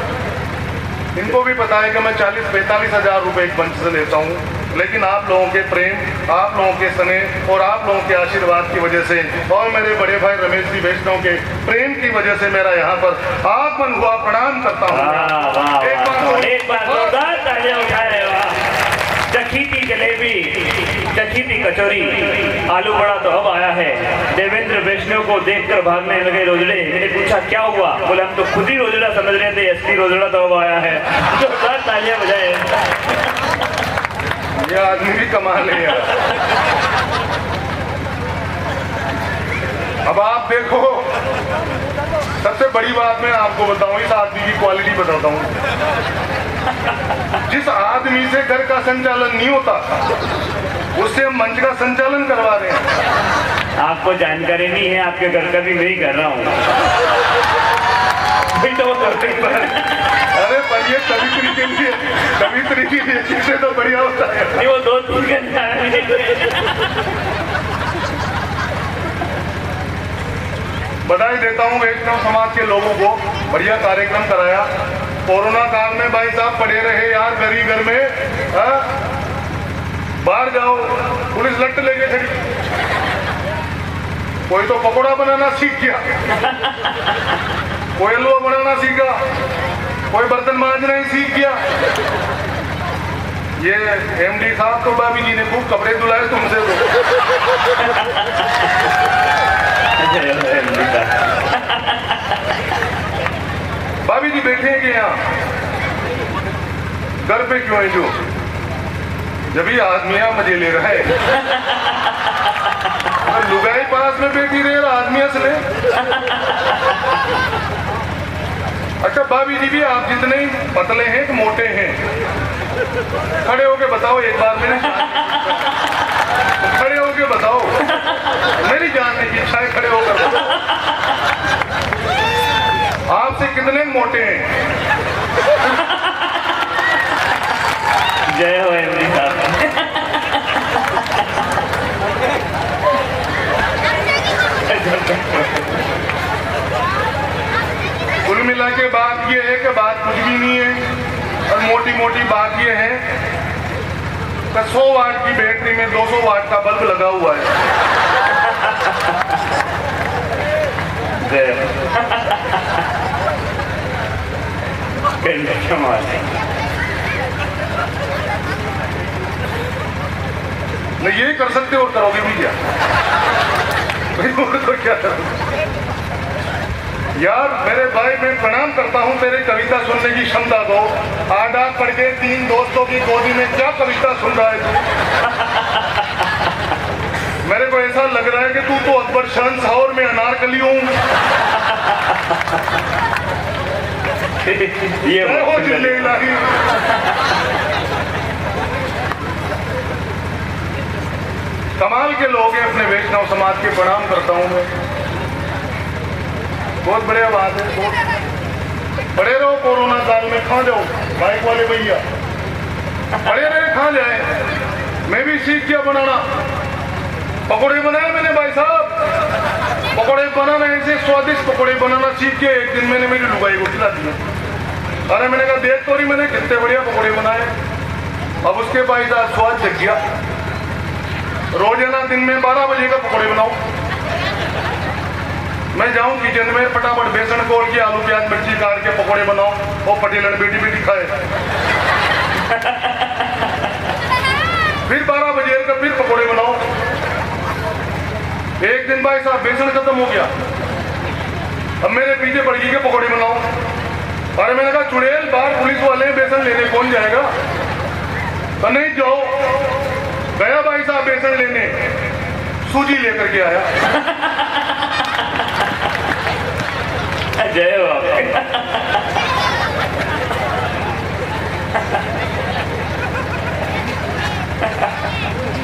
इनको भी पता है कि मैं 40-45 हजार रुपए एक मंच से लेता हूँ, लेकिन आप लोगों के प्रेम, आप लोगों के स्नेह और आप लोगों के आशीर्वाद की वजह से और मेरे बड़े भाई रमेश जी वैष्णव के प्रेम की वजह से मेरा यहाँ पर आगमन हुआ। प्रणाम करता हूँ। एक बार जोरदार तालियां उठा रहे हो। चखी थी जलेबी, चखी थी कचौरी, आलू बड़ा तो अब आया है। देवेंद्र वैष्णव को देखकर भागने लगे रोजड़े। मैंने पूछा क्या हुआ? बोले हम तो खुद ही रोजड़ा समझ रहे थे, असली रोजड़ा तो अब आया है। जोरदार तालियां बजाए। ये आदमी भी कमाल है यार। अब आप देखो, सबसे बड़ी बात मैं आपको बताऊं, इस आदमी की क्वालिटी बताता हूं। जिस आदमी से घर का संचालन नहीं होता उससे हम मंच का संचालन करवा रहे हैं। आपको जानकारी नहीं है, आपके घर का भी नहीं कर रहा हूँ। अरे पर ये कवित्री के लिए, कवित्री की चीज से तो बढ़िया होता है। नहीं वो 2-3 घंटा बधाई देता हूँ वैष्णव समाज के लोगों को, बढ़िया कार्यक्रम कराया। कोरोना काल में भाई साहब पड़े रहे यार घर ही घर में, बाहर जाओ पुलिस लट लेके खड़ी। कोई तो पकौड़ा बनाना सीख गया, कोई हलवा बनाना सीखा, कोई बर्तन मांजना ही सीख गया। ये एमडी साहब तो भाभी जी ने खूब कपड़े धुलाए तुमसे तो। भाभी जी बैठे हैं कि यहाँ घर पे क्यों है जो? जब ये आदमिया मजे ले रहा है, लुगाई पास में बैठी रहे और आदमी हंस ले। अच्छा भाभी जी भी आप जितने ही पतले हैं कि मोटे हैं, खड़े होके बताओ एक बार, मेरी खड़े होके बताओ, मेरी जानने की इच्छा है, खड़े होकर बताओ आपसे कितने मोटे हैं? जय हो एमडी साहब। कुल मिला के बात ये है कि बात कुछ भी नहीं है, और मोटी मोटी बात ये है कि 100 वाट की बैटरी में 200 वाट का बल्ब लगा हुआ है। नहीं यही कर सकते और करोगे भी क्या? भाई तो क्या करोगे यार? मेरे भाई मैं प्रणाम करता हूँ तेरे कविता सुनने की क्षमता को। आडा पढ़ के 3 दोस्तों की गोदी में क्या कविता सुन रहा है तू? मेरे को ऐसा लग रहा है कि तू तो अकबर शहंशाह में अनारकली हूँ। ये हो जिले इलाही। कमाल के लोग हैं अपने वैष्णव समाज के, प्रणाम करता हूँ मैं। बहुत बढ़िया बात है, बहुत बड़े रहो। कोरोना काल में खा जाओ बाइक वाले भैया, बड़े रहे खा जाए। मैं भी सीख गया बनाना, पकौड़े बनाए मैंने भाई साहब। पकौड़े बनाना ऐसे स्वादिष्ट पकौड़े बनाना सीख के एक दिन मैंने मेरी लुगाई को खिला दिया। अरे मैंने कहा देख तो रही मैंने कितने बढ़िया पकौड़े बनाए। अब उसके भाई साहब स्वाद जग गया। रोजाना दिन में 12 बजे का पकौड़े बनाओ। मैं जाऊं किचन में, फटाफट बेसन खोल के आलू प्याज मिर्ची काट के पकौड़े बनाओ और पटेलन बेटी बेटी खाए। फिर 12 बजे का फिर पकौड़े बनाओ। एक दिन भाई साहब बेसन खत्म हो गया, अब मेरे पीछे पड़ गई के पकौड़े बनाओ। अरे मैंने कहा चुड़ैल बाहर पुलिस वाले बेसन लेने, कौन जाएगा? तो नहीं जाओ। गया भाई साहब बेसन लेने, सूजी लेकर के आया। जय हो।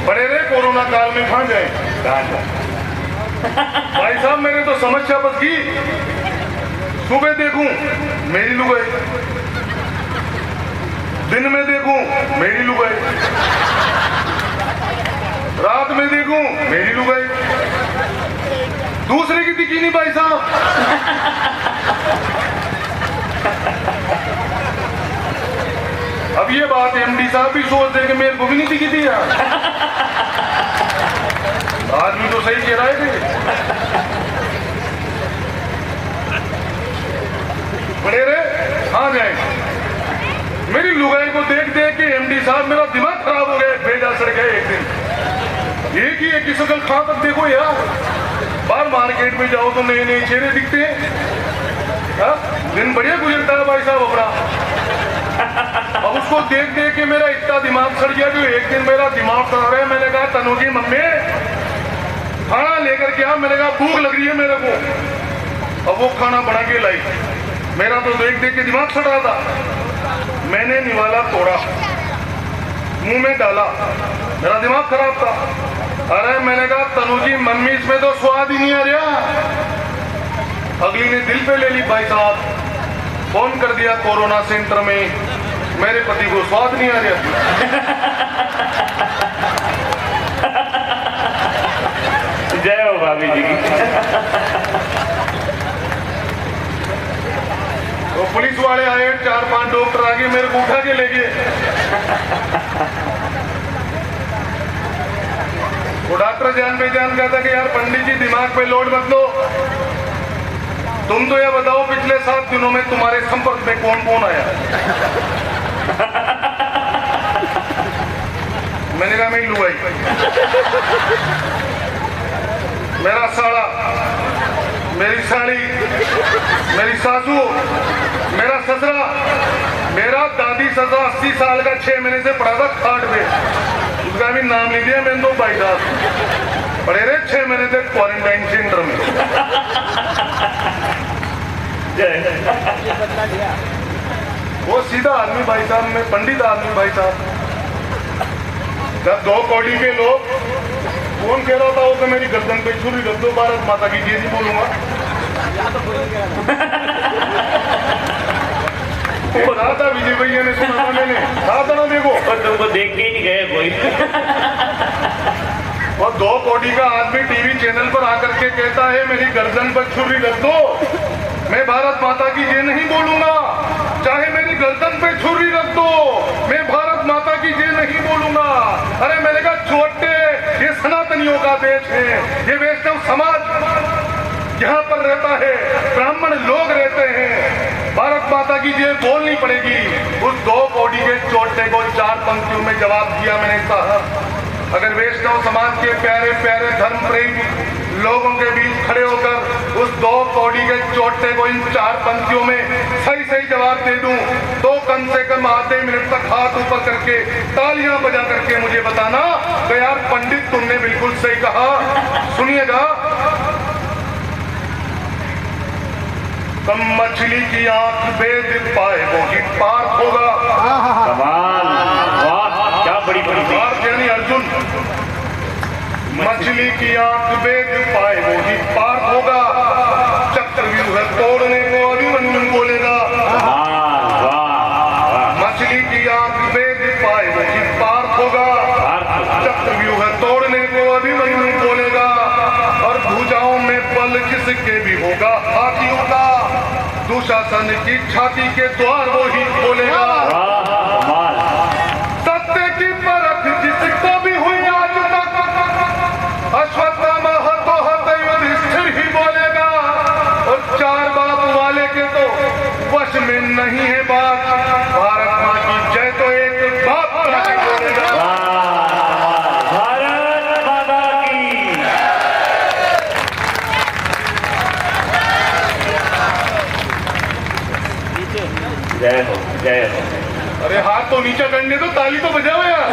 बड़े रहे कोरोना काल में कहां जाए? भाई साहब मेरे तो समस्या बस की। सुबह देखूं मेरी लुगाई, दिन में देखूं मेरी लुगाई, रात में देखूं मेरी लुगाई, दूसरे की दिखी नहीं भाई साहब। अब ये बात एमडी साहब भी सोच दे कि मेरे को भी नहीं दिखी थी यार। आदमी तो सही कह रहा है। बड़े रे हाँ जाए। मेरी लुगाई को देख देख के एमडी साहब मेरा दिमाग खराब हो गया। भेजा सड़ गए एक दिन। एक ही एक शक्ल खा तक देखो यार। बाहर मार्केट में जाओ तो नए नए चेहरे दिखते हैं। दिन बढ़िया गुजरता है भाई साहब अपना। अब उसको देख देख के मेरा इतना दिमाग सड़ गया जो एक दिन मेरा दिमाग सड़ रहा है। मैंने कहा तनु जी मम्मी खाना लेकर के आ। मैंने कहा भूख लग रही है मेरे को। अब वो खाना बना के लाई। मेरा तो देख देख के दिमाग सड़ रहा था। मैंने निवाला तोड़ा, मुंह में डाला, मेरा दिमाग खराब था। अरे मैंने कहा तनु जी मम्मी इसमें तो स्वाद ही नहीं आ रहा। अगली ने दिल पे ले ली भाई साहब। फोन कर दिया कोरोना सेंटर में, मेरे पति को स्वाद नहीं आ रहा। जय हो भाभी जी की। तो पुलिस वाले आए, 4-5 डॉक्टर आगे मेरे को उठा के ले गए। वो डॉक्टर जान पहचान कहता कि यार पंडित जी दिमाग पे लोड मत लो। तुम तो ये बताओ पिछले 7 दिनों में तुम्हारे संपर्क में कौन कौन आया? मैंने कहा मैं लुगाई, मेरा साड़ा, मेरी साड़ी, मेरी सासू, मेरा ससुरा, मेरा दादी सजा 80 साल का 6 महीने से पड़ा था खाट पे, उसका भी नाम नहीं दिया मैंने तो भाई साहब, पड़े रहे 6 महीने तक क्वारंटाइन सेंटर में। वो सीधा आदमी भाई साहब, मैं पंडित आदमी भाई साहब। जब 2 कौड़ी के लोग कौन कह रहा था वो कि मेरी गर्दन पे छुरी रख दो, भारत माता की जय जी बोलूंगा। वो कहा था विजय भैया ने, सुना था मैंने, कहा था ना देखो, और तुमको देख के ही नहीं गए कोई। और 2 कौड़ी का आदमी टीवी चैनल पर आकर के कहता है मेरी गर्दन पर छुरी रख दो, मैं भारत माता की जय नहीं बोलूंगा, चाहे मेरी गर्दन पे छुरी रख दो, मैं भारत माता की जय नहीं बोलूंगा। अरे मैंने कहा छोटे, ये सनातनियों का देश है, ये वैष्णव समाज यहाँ पर रहता है, ब्राह्मण लोग रहते हैं, भारत माता की जय बोलनी पड़ेगी। उस 2 कौड़ी के छोटे को 4 पंक्तियों में जवाब दिया मैंने, साहब अगर वैष्णव समाज के प्यारे प्यारे धर्म प्रेमी लोगों के बीच खड़े होकर उस 2 कौड़ी के चोटे को इन 4 पंक्तियों में सही सही जवाब दे दूं तो कम से कम आधे मिनट तक हाथ ऊपर करके तालियां बजा करके मुझे बताना तो यार पंडित तुमने बिल्कुल सही कहा। सुनिएगा, कम मछली की आंख भेद पाए वो ही पार्थ होगा। कमाल, वाह क्या बड़ी बड़ी पार्थ यानी अर्जुन, मछली की आंख भेद पाए वो ही पार होगा, चक्रव्यूह तोड़ने को अभिमन्यु बोलेगा। मछली की आंख भेद पाए वो ही पार होगा, चक्रव्यूह तोड़ने को अभिमन्यु बोलेगा। और भुजाओं में बल जिसके भी होगा हाथियों का, दुशासन की छाती के द्वार वो ही खोलेगा। सत्य की परख जिसको भी हुई आज तक, अश्वत्थामा हतो युधिष्ठिर ही बोलेगा। और 4 बाप वाले के तो वश में नहीं है बात, भारत माँ की जय तो एक बाप का ही बोलेगा। भारत माता की जय हो, जय हो। अरे हाथ तो नीचे करने दो, ताली तो बजाओ यार।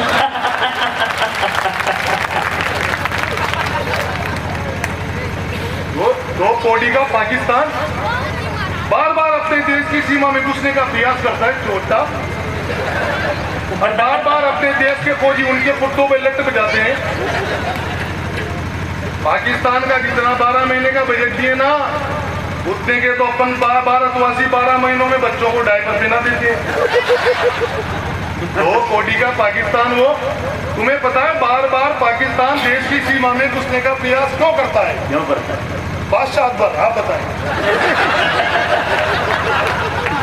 वो 2 कौड़ी का पाकिस्तान बार बार अपने देश की सीमा में घुसने का प्रयास करता है छोटा, और बार बार अपने देश के फौजी उनके पुट्टों पे लट बजाते हैं। पाकिस्तान का जितना 12 महीने का बजट दिए ना, उतने के तो अपन भारतवासी 12 महीनों में बच्चों को डायपर पहना देते हैं। 2 कौड़ी का पाकिस्तान, वो तुम्हें पता है बार बार पाकिस्तान देश की सीमा में घुसने का प्रयास क्यों करता है? क्यों करता है? बादशाह अकबर, आप बताएं।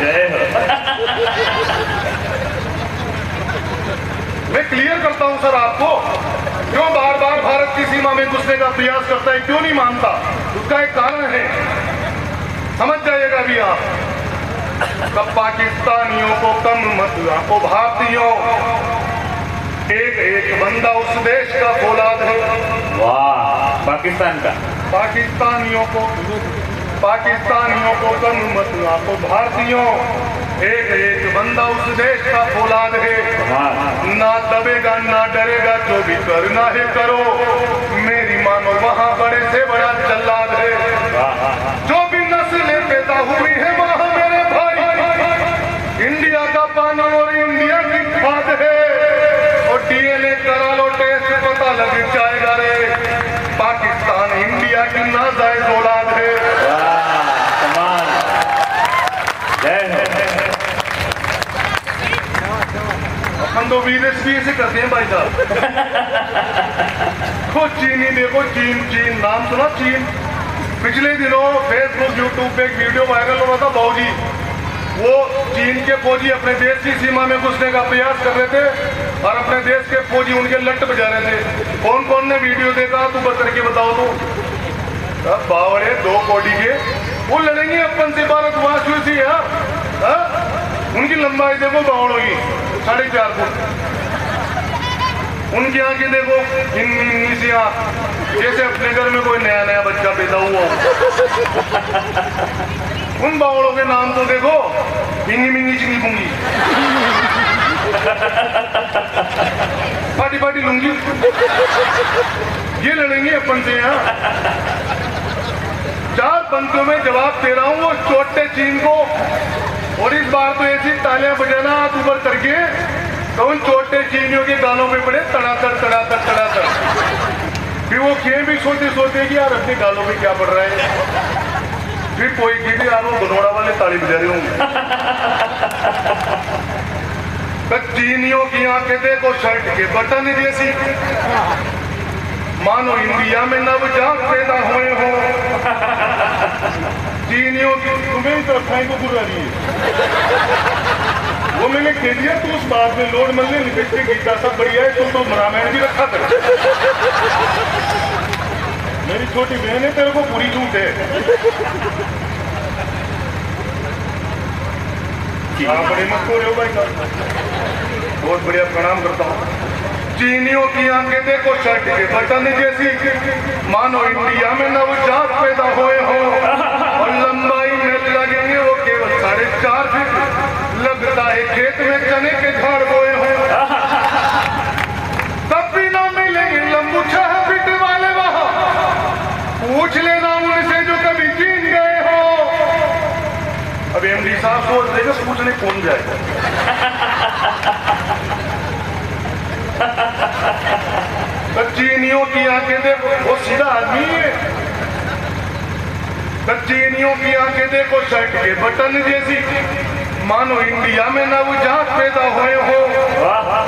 जय हो। मैं क्लियर करता हूं सर आपको, क्यों बार बार भारत की सीमा में घुसने का प्रयास करता है, क्यों नहीं मानता, उसका एक कारण है, समझ जाइएगा अभी आप। कब पाकिस्तानियों को कम मत आपको, भारतीयों एक एक बंदा उस देश का फौलाद है। वाह, पाकिस्तान का, पाकिस्तानियों को कम मत आपको, भारतीयों एक एक बंदा उस देश का फौलाद है। ना दबेगा ना डरेगा, जो भी करना है करो, मेरी मानो वहाँ बड़े से बड़ा जल्लाद है। जो भी नस्लें पैदा हुई है वहाँ मेरे भाई, इंडिया का पानी और इंडिया की खाद है। और डीएनए करा लो टेस्ट, पता लग जाएगा रे, पाकिस्तान इंडिया की नाजायज औलाद है। हम तो विदेशी ऐसे करते हैं भाई साहब। तो चीनी देखो, चीन नाम सुना, चीन। पिछले दिनों फेसबुक यूट्यूब पे एक वीडियो वायरल हो रहा था, बाबूजी वो चीन के फौजी अपने देश की सीमा में घुसने का प्रयास कर रहे थे और अपने देश के फौजी उनके लट बजा रहे थे। कौन कौन ने वीडियो देखा तू बता करके बताओ तो। बावड़े 2 कौड़ी के वो लड़ेंगे अपन से भारतवासियों से यार। उनकी लंबाई देखो बावड़ों की 4.5 फुट, उनकी आंखें देखो इन्नी सी आंख, जैसे अपने घर में कोई नया नया बच्चा पैदा हुआ। उन बावड़ों के नाम तो देखो, मिंगी मिंगी चिंगी पुंगी, पाटी पाटी लूंगी, ये लड़ेंगे अपन से यहाँ। 4 पंक्तियों में जवाब दे रहा हूँ वो चोटे चीन को, और इस बार तो ऐसी तालियां बजाना हाथ ऊपर करके तो उन चोटे चीनियों के गालों पे पड़े तड़ाकर तड़ाकर तड़ाकर, फिर वो खेल भी सोते सोते कि यार अपने गालों पे क्या पड़ रहा है, फिर कोई गिरी यार वो बनोड़ा वाले ताली बजा रहे होंगे। चीनियों की आंखें देखो शर्ट के बटन जैसी, मानो इंडिया में नवजात पैदा हुए हो। चीनियों की तुम्हें ही तरफ को बुरा रही है, वो मैंने कह दिया तो उस बात में लोड मल्ले निकट के गीता सब बढ़िया है, तुम तो रामायण भी रखा कर। मेरी छोटी बहन है, तेरे को पूरी छूट है। हाँ बड़े मत हो रहे हो भाई साहब, बहुत बढ़िया प्रणाम करता हूँ। चीनियों की आंखें देखो शर्ट के बटन जैसी, मानो इंडिया में नवजात पैदा हुए हो, और लंबाई में लगेंगे वो केवल 4.5 फीट, लगता है खेत में चने के झाड़ बोए हो। तब भी ना मिलेंगे लंबू 6 फीट वाले वहां, पूछ लेना उनसे जो कभी चीन गए हो। अब एमडी साहब सोच देगा पूछने कौन जाएगा। चीनियों की आंखें देखो, वो सीधा आदमी है। चीनियों की आंखें देखो शर्ट के बटन जैसी, मानो इंडिया में नवजात पैदा हुए हो,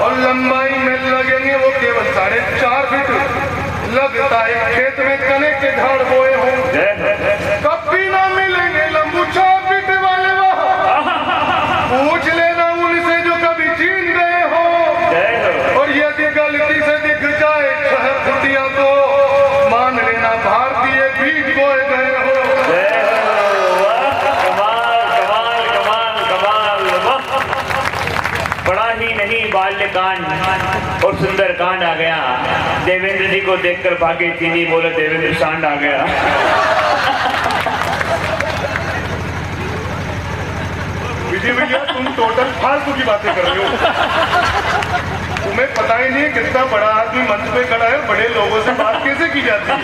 और लंबाई में लगेंगे वो केवल 4.5 फीट, लगता है खेत में चने के झाड़ बोए हो। कभी ना मिलेंगे लंबू 6 फीट वाले वहां, पूछ लेना उनसे जो कभी चीन गए हो। और यदि गलती से दिख जाए 6 फुटियां तो मान लेना भारतीय बीज बोए गए हो। बड़ा ही नहीं बाल्यकांड और सुंदर कांड आ गया। देवेंद्र जी को देखकर भागे चीनी, बोले देवेंद्र सांड आ गया। विजय भैया तुम टोटल फालतू की बातें कर रहे हो, तुम्हें पता ही नहीं कितना बड़ा आदमी मंच पे खड़ा है, बड़े लोगों से बात कैसे की जाती है।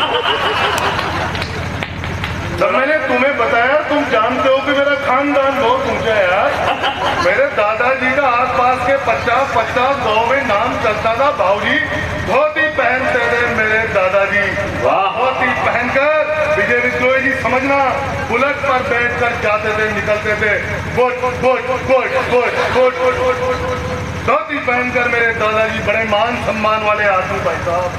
जब मैंने तुम्हें बताया, तुम जानते हो कि मेरा खानदान बहुत ऊंचा है यार। मेरे दादाजी का आसपास के 50-50 गाँव में नाम चलता था, भाऊजी धोती पहनते थे मेरे दादाजी, धोती पहनकर। विजय विद्रोही जी समझना, बुलेट पर बैठकर जाते थे, निकलते थे, गोट गोट गोट गोट गोट गोट, धोती पहनकर मेरे दादाजी बड़े मान सम्मान वाले आदमी भाई साहब,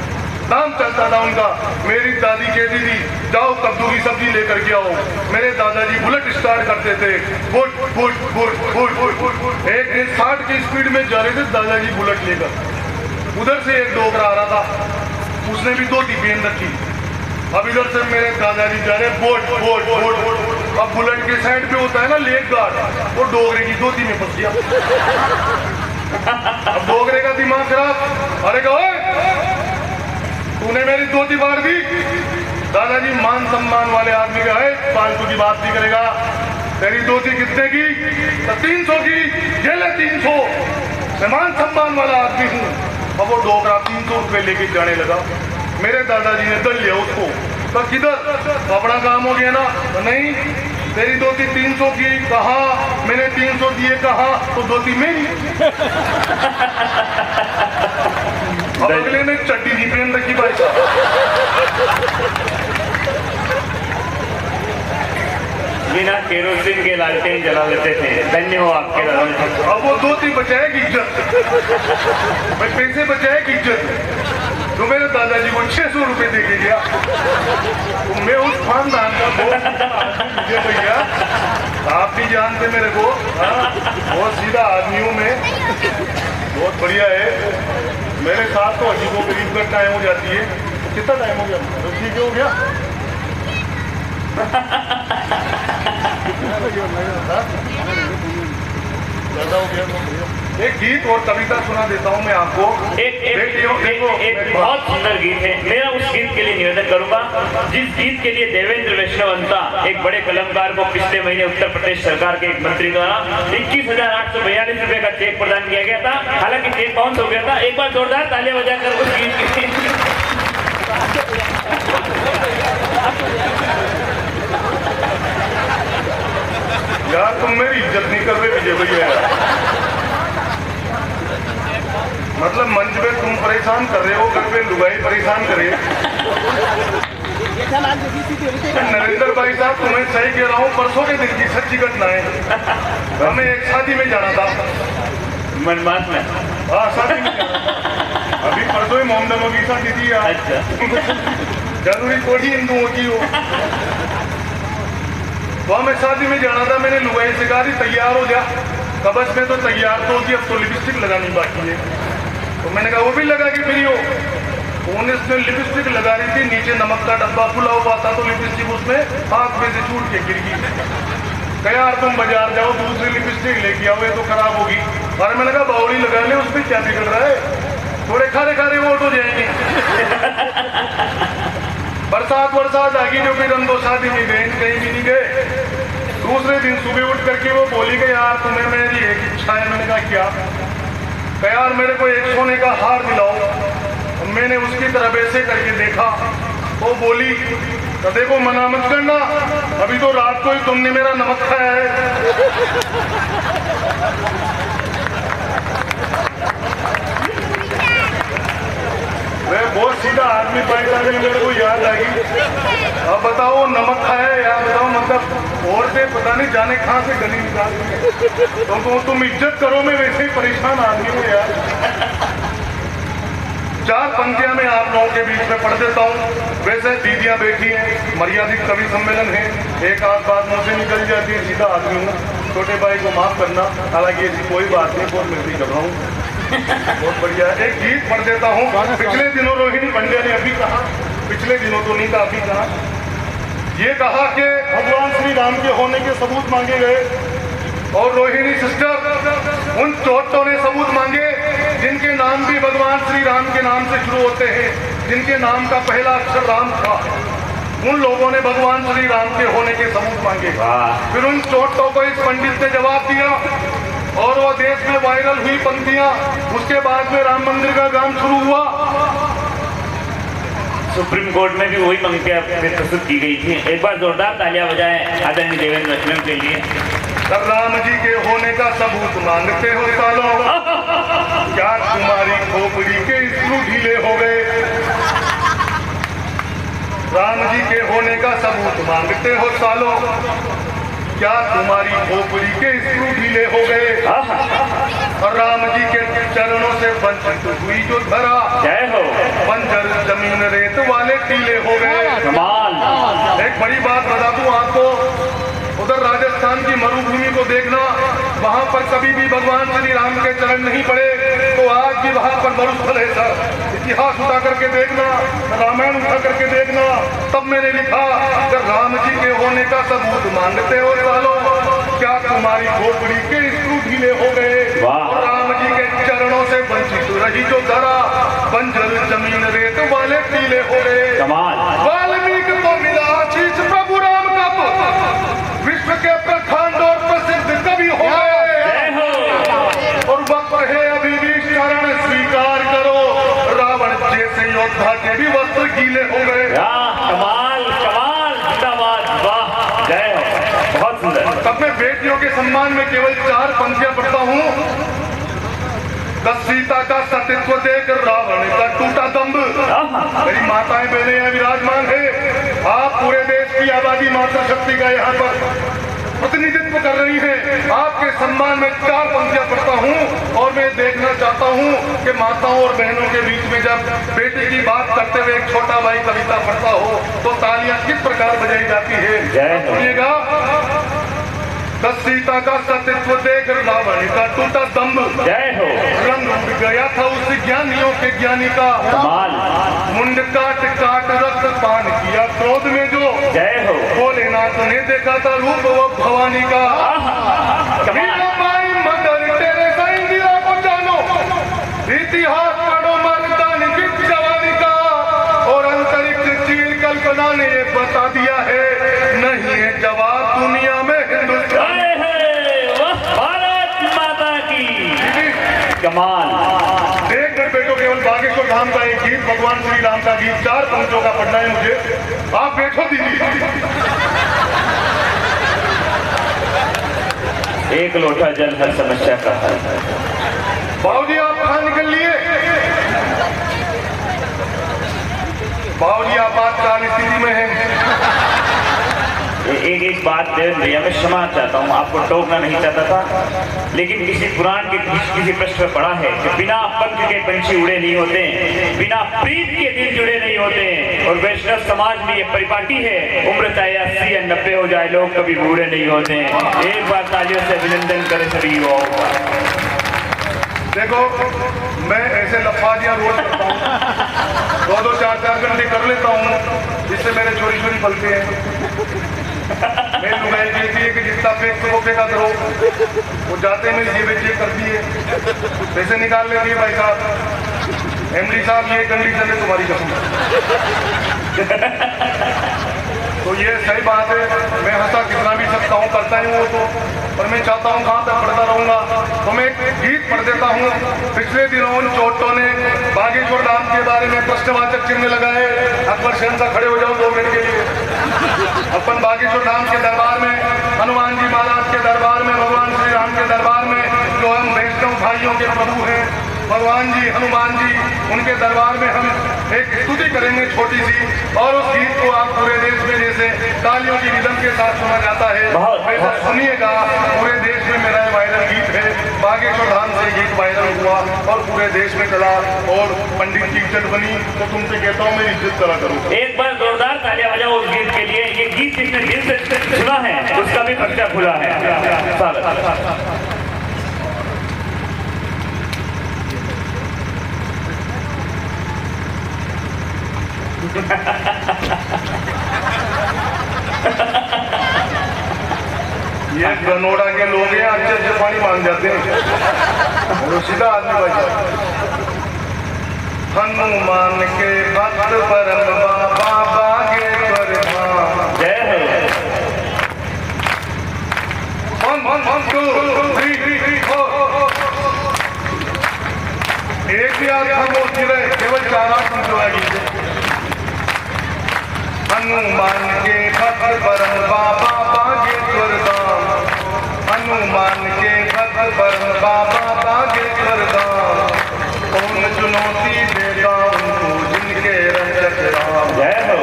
नाम चलता था उनका। मेरी दादी कहती थी जाओ कद्दू की सब्जी लेकर के आओ, मेरे दादाजी बुलेट स्टार्ट करते थे, good good good good good. एक दिन 60 की स्पीड में जा रहे थे दादाजी बुलेट लेकर, उधर से एक डोगरा आ रहा था, उसने भी धोती पहन रखी। अब इधर से मेरे दादाजी जा रहे बोट बोट बोट। अब बुलेट के साइड पे होता है ना लेग गार्ड, वो डोगरे की धोती में फंस गया। अब डोगरे का दिमाग खराब, अरे कहो तूने मेरी धोती फाड़ दी। दादाजी मान सम्मान वाले आदमी का है, फालतू की बात नहीं करेगा। तेरी धोती कितने की? तो 300 की, ये ले 300। मैं मान सम्मान वाला आदमी हूँ। अब वो डोगरा 300 रुपए लेके जाने लगा। मेरे दादाजी ने दल लिया उसको, तो किधर अपना काम हो गया ना? तो नहीं, तेरी धोती 300 की, कहा मैंने 300 दिए, कहा तो धोती मेरी। अब अगले ने चड्डी नहीं पहन रखी भाई साहब। बिना केरोसिन के लालटेन जला लेते थे। धन्य हो आपके लालटेन। अब वो धोती बचाएगी इज्जत, भाई पैसे बचाएगी इज्जत। तो मेरे दादाजी को 600 रुपए दे के गया। तो मैं उस खानदान का बहुत भैया, आप भी जानते मेरे को, बहुत सीधा आदमी हूँ मैं, बहुत बढ़िया है। मेरे साथ तो अजीबो गरीब का टाइम हो जाती है। कितना टाइम हो गया? तो ठीक हो गया। ज्यादा हो गया। एक गीत और कविता सुना देता हूँ मैं आपको। एक बहुत सुंदर गीत है। मेरा उस गीत के लिए निवेदन करूंगा जिस गीत के लिए देवेंद्र वैष्णवंता एक बड़े कलाकार को पिछले महीने उत्तर प्रदेश सरकार के एक मंत्री द्वारा 21,842 रुपए का चेक प्रदान किया गया था। हालांकि चेक बाउंस हो गया था। एक बार जोरदार तालियां बजाकर उस गीत की यार तुम मेरी इज्जत नहीं कर रहे विजय भैया। मतलब मंच पे तुम परेशान कर रहे हो, घर पे लुगाई परेशान करे। नरेंद्र भाई साहब तुम्हें सही कह रहा हूँ, परसों के दिन की सच्ची घटना है। हमें एक शादी में जाना था मनमास में। हाँ शादी में जाना था। अभी परसों ही मोहम्मद की शादी थी। अच्छा जरूरी थोड़ी हिंदुओं की हो। तो हमें शादी में जाना था। मैंने लुगाई से कहा तैयार हो जा। कबस में तो तैयार तो होगी, अब तो लिपस्टिक लगानी बाकी है। तो मैंने कहा वो भी लगा के फ्री हो। उसने लिपस्टिक लगा रही थी, नीचे नमक का डब्बा खुला हुआ था तो लिपस्टिक उसमें हाथ में से छूट के गिर गई। कहा यार तुम बाजार जाओ दूसरी लिपस्टिक लेके आओ, ये तो खराब होगी। और मैंने कहा बाउली लगा ले, उसमें क्या बिगड़ रहा है, थोड़े खारे खारे वोट हो जाएंगे। बरसात आ गई, जो फिर हम तो शादी में गए, कहीं भी नहीं गए। दूसरे दिन सुबह उठ करके वो बोली कि यार तुम्हें मेरी एक इच्छा है। मैंने कहा क्या? यार मेरे को एक सोने का हार दिलाओ। मैंने उसकी तरफ ऐसे करके देखा, वो बोली तो देखो मना मत करना, अभी तो रात को ही तुमने मेरा नमक खाया है। मैं बहुत सीधा आदमी पाया, मेरे को याद आ गई। अब बताओ नमक खाया है यार, बताओ मतलब औरतें पता नहीं जाने कहाँ से गली निकाल तो तुम इज्जत करो। मैं वैसे ही परेशान आदमी हूँ यार। 4 पंक्तियां मैं आप लोगों के बीच में पढ़ देता हूँ। वैसे दीदियां बैठी हैं, मर्यादित कवि सम्मेलन है, एक आध बात मुंह से निकल जाती है, सीधा आदमी हूँ। छोटे भाई को माफ करना, हालांकि ऐसी कोई बात नहीं, बहुत मिलती कर रहा हूँ। बहुत बढ़िया। एक गीत पढ़ देता हूँ। पिछले दिनों रोहिणी पंड्या ने अभी कहा, पिछले दिनों तो नहीं था, अभी कहा, ये कहा कि भगवान श्री राम के होने के सबूत मांगे गए और रोहिणी सिस्टर उन चौटों ने सबूत मांगे जिनके नाम भी भगवान श्री राम के नाम से शुरू होते हैं, जिनके नाम का पहला अक्षर राम था। उन लोगों ने भगवान श्री राम के होने के सबूत मांगे। फिर उन चौटों को इस पंडित ने जवाब दिया और वो देश में वायरल हुई पंक्तियां। उसके बाद में राम मंदिर का काम शुरू हुआ। सुप्रीम कोर्ट में भी वही पंक्तियां प्रस्तुत की गई थी। एक बार जोरदार तालियां बजाएं आदरणीय देवेंद्र वैष्णव के लिए। राम जी के होने का सबूत मांगते हो सालों, क्या तुम्हारी खोपड़ी के स्क्रू ढीले हो गए? राम जी के होने का सबूत मांगते हो सालों, क्या तुम्हारी खोपड़ी के स्क्रू ढीले हो गए? और राम जी के चरणों से वंचित हुई जो धरा, जय हो, बंजर जमीन रेत वाले टीले हो गए। कमाल। एक बड़ी बात बता दूं आपको, उधर राजस्थान की मरुभूमि को देखना, वहां पर कभी भी भगवान श्री राम के चरण नहीं पड़े, तो आज भी वहां पर मरुस्थल है सर। इतिहास उठा करके देखना, रामायण उठा करके देखना, तब मैंने लिखा कि राम जी के होने का सबूत मांगते हो सालों, क्या तुम्हारी खोपड़ी के स्क्रू ढीले हो गए? और राम जी के चरणों से वंचित रही जो धरा, बंजर जमीन रेत वाले टीले हो गए। वाल्मीकि को मिला आशीष प्रभु राम का पुत्र, विश्व के प्रखंड और प्रसिद्ध कवि हो गए। और वक्त है अभी भी शरण स्वीकार करो, रावण जैसे योद्धा के भी वस्त्र गीले हो गए। कमाल कमाल, जिंदाबाद, वाह, जय हो, बहुत सुंदर। तब मैं बेटियों के सम्मान में केवल 4 पंक्तियां पढ़ता हूँ। सीता का सतीत्व देख रावण का टूटा दम्भ। मेरी माताएं बहनें यहाँ विराजमान है, आप पूरे देश की आबादी मातृशक्ति का यहाँ पर प्रतिनिधित्व कर रही है। आपके सम्मान में 4 पंक्तियां पढ़ता हूँ और मैं देखना चाहता हूँ कि माताओं और बहनों के बीच में जब बेटे की बात करते हुए एक छोटा भाई कविता पढ़ता हो तो तालियां किस प्रकार बजाई जाती है। सुनिएगा। सीता का सतीत्व देख रावण का टूटा दम्भ, जय हो, रंग उड़ गया था उस ज्ञानियों के ज्ञानी का, मुंड काट काट रक्त पान किया क्रोध में जो, जय हो, भोलेनाथ ने देखा था रूप वो भवानी का। मीराबाई मगर तेरे इंदिरा को इतिहास पढ़ो मर्दानी की जवानी का, और अंतरिक्ष चीर कल्पना ने ये बता दिया है, नहीं है जवाब दुनिया में हिंदुस्तान। भारत माता की कमाल। देख कर बेटो, केवल बागेश्वर धाम का एक गीत, भगवान श्री राम का गीत 4 पंक्तियों का पढ़ना है मुझे, आप बैठो दीदी। एक लोटा जल हर समस्या का हल। बाबूजी आप कहाँ निकल लिए? बाबूजी आपातकाल स्थिति में हैं। एक बात देवेंद्र भैया, मैं क्षमा चाहता हूँ, आपको टोकना नहीं चाहता था, लेकिन किसी पुराण के किसी पृष्ठ में पढ़ा है कि बिना पंख के पंछी उड़े नहीं होते, बिना प्रीत के दिल जुड़े नहीं होते, और वैष्णव समाज में ये परिपाटी है, उम्र चाहे 80 या 90 हो जाए, लोग कभी बूढ़े नहीं होते। एक बार तालियों से अभिनंदन करें सभी युवाओं का। देखो, मैं ऐसे लफाजियां रोज करता हूँ, 2-2, 4-4 घंटे कर लेता हूँ, जिससे मेरे चोरी पलते हैं। मेरी लुगाई कहती है कि जितना फेंक तो वो फेंका करो, वो जाते मेरी जेबें चेक करती है, पैसे निकाल लेती है। भाई साहब, एमडी साहब, ये कंडीशन है तुम्हारी कसम। तो ये सही बात है, मैं हंसा कितना भी सकता हूँ, करता ही वो तो, पर मैं चाहता हूँ कहाँ तक पढ़ता रहूंगा। तो मैं एक गीत पढ़ देता हूँ। पिछले दिनों उन चोटों ने बागेश्वर धाम के बारे में प्रश्नवाचक चिन्ह लगाए। अकबर शहनशाह खड़े हो जाओ 2 मिनट के लिए। अपन बागेश्वर धाम के दरबार में, हनुमान जी महाराज के दरबार में, भगवान श्री राम के दरबार में, जो हम वैष्णव भाइयों के प्रभु हैं, भगवान जी, हनुमान जी, उनके दरबार में हम एक स्तुति करेंगे छोटी सी, और उस गीत को आप पूरे देश में जैसे तालियों की रिदम के साथ सुना जाता है, वैसा सुनिएगा। पूरे देश में मेरा वायरल गीत है, बागेश्वर धाम से गीत वायरल हुआ और पूरे देश में चला, और पंडित की इज्जत बनी। तो तुमसे कहता हूँ मेरी इज्जत करा करो। एक बार जोरदार तालियां बजाओ उस गीत के लिए। ये गीत जिसने दिल से सुना है उसका भी पर्चा खुला है। स्वागत। ये गनोड़ा के लोग हैं, अच्छे पानी मांग जाते हैं, वो सीधा आदमी भाई। हनुमान के भक्त परम बाबा बागेश्वर धाम। जय हो। 1 2 3 4। एक भी आज खामोश नहीं रहे, केवल 4 गीत। हनुमान के भक्त परम बाबा बागेश्वर धाम, हनुमान के भक्त परम बाबा बागेश्वर धाम, कौन चुनौती देगा उनको जिनके रक्षक राम। जय हो।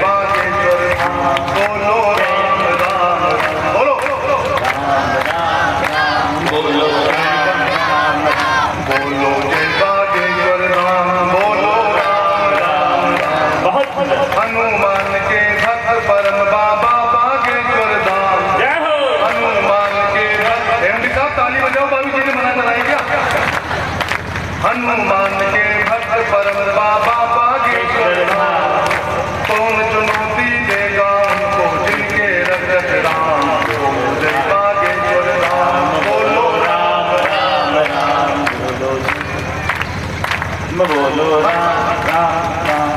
बागेश्वर धाम बोलो राम राम, बोलो बोलो राम राम, बोलो जय बागेश्वर धाम, बोलो राम राम। बहुत हनुमान के भक्त परम बाबा बागेश्वर धाम। जय हो। हनुमान के भक्त, एमडी साहब ताली बजाओ, बाबू जी ने मना कराई क्या? हनुमान के भक्त परम बाबा बागेश्वर धाम, कौन चुनौती देगा उनको जिनके रक्षक राम। बोलो जय बागेश्वर धाम, बोलो राम राम राम, बोलो राम राम राम।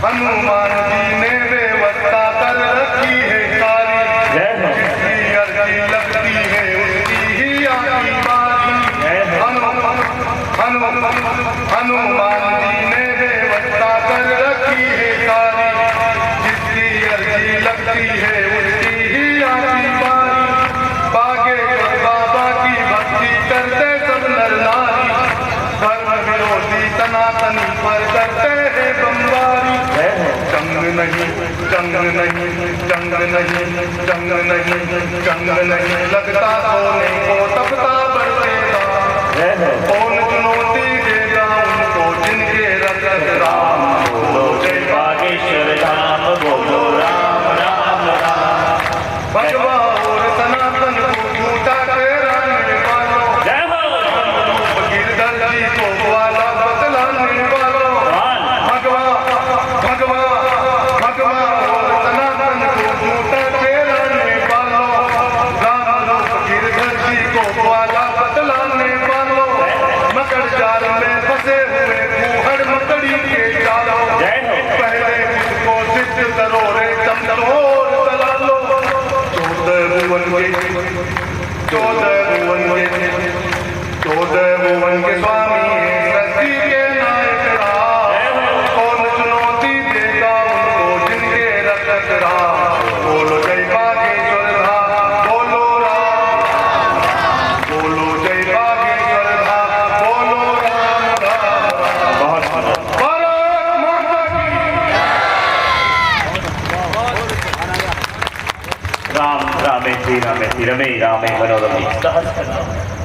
हनुमान जी ने व्यवस्था कर रखी है सारी, जिसकी अर्जी लगती है उसकी ही आती बारी। हनुमान जी ने व्यवस्था कर रखी है सारी, जिसकी अर्जी लगती है उसकी ही आती बारी। बागेश्वर बाबा की भक्ति करते सब नर नारी, धर्म विरोधी सनातनी पर करते हैं बमबारी। जंग नहीं, जंग नहीं, जंग नहीं, जंग नहीं, जंग नहीं, लगता सोने को तपता बरसेगा, कौन चुनौती देगा उनको जिनके रक्षक राम। बोलो जय बागेश्वर धाम, बोलो राम राम राम। भगवा और सनातन को झूठा ठहराने वालों, जय हो। गिरधर जी को वाला बतलाने वालों, भगवा भगवा भगवा और सनातन को झूठा ठहराने वालों, राम गिरधर जी को वाला बतलाने वालों, मकर जाल में राम, बोलो जय बागेश्वर धाम, बोलो राम, बोलो जय बागेश्वर धाम, बोलो राम राम। बहुत भारत माता की राम रामेति रमे मनोरमे सहस्रनाम।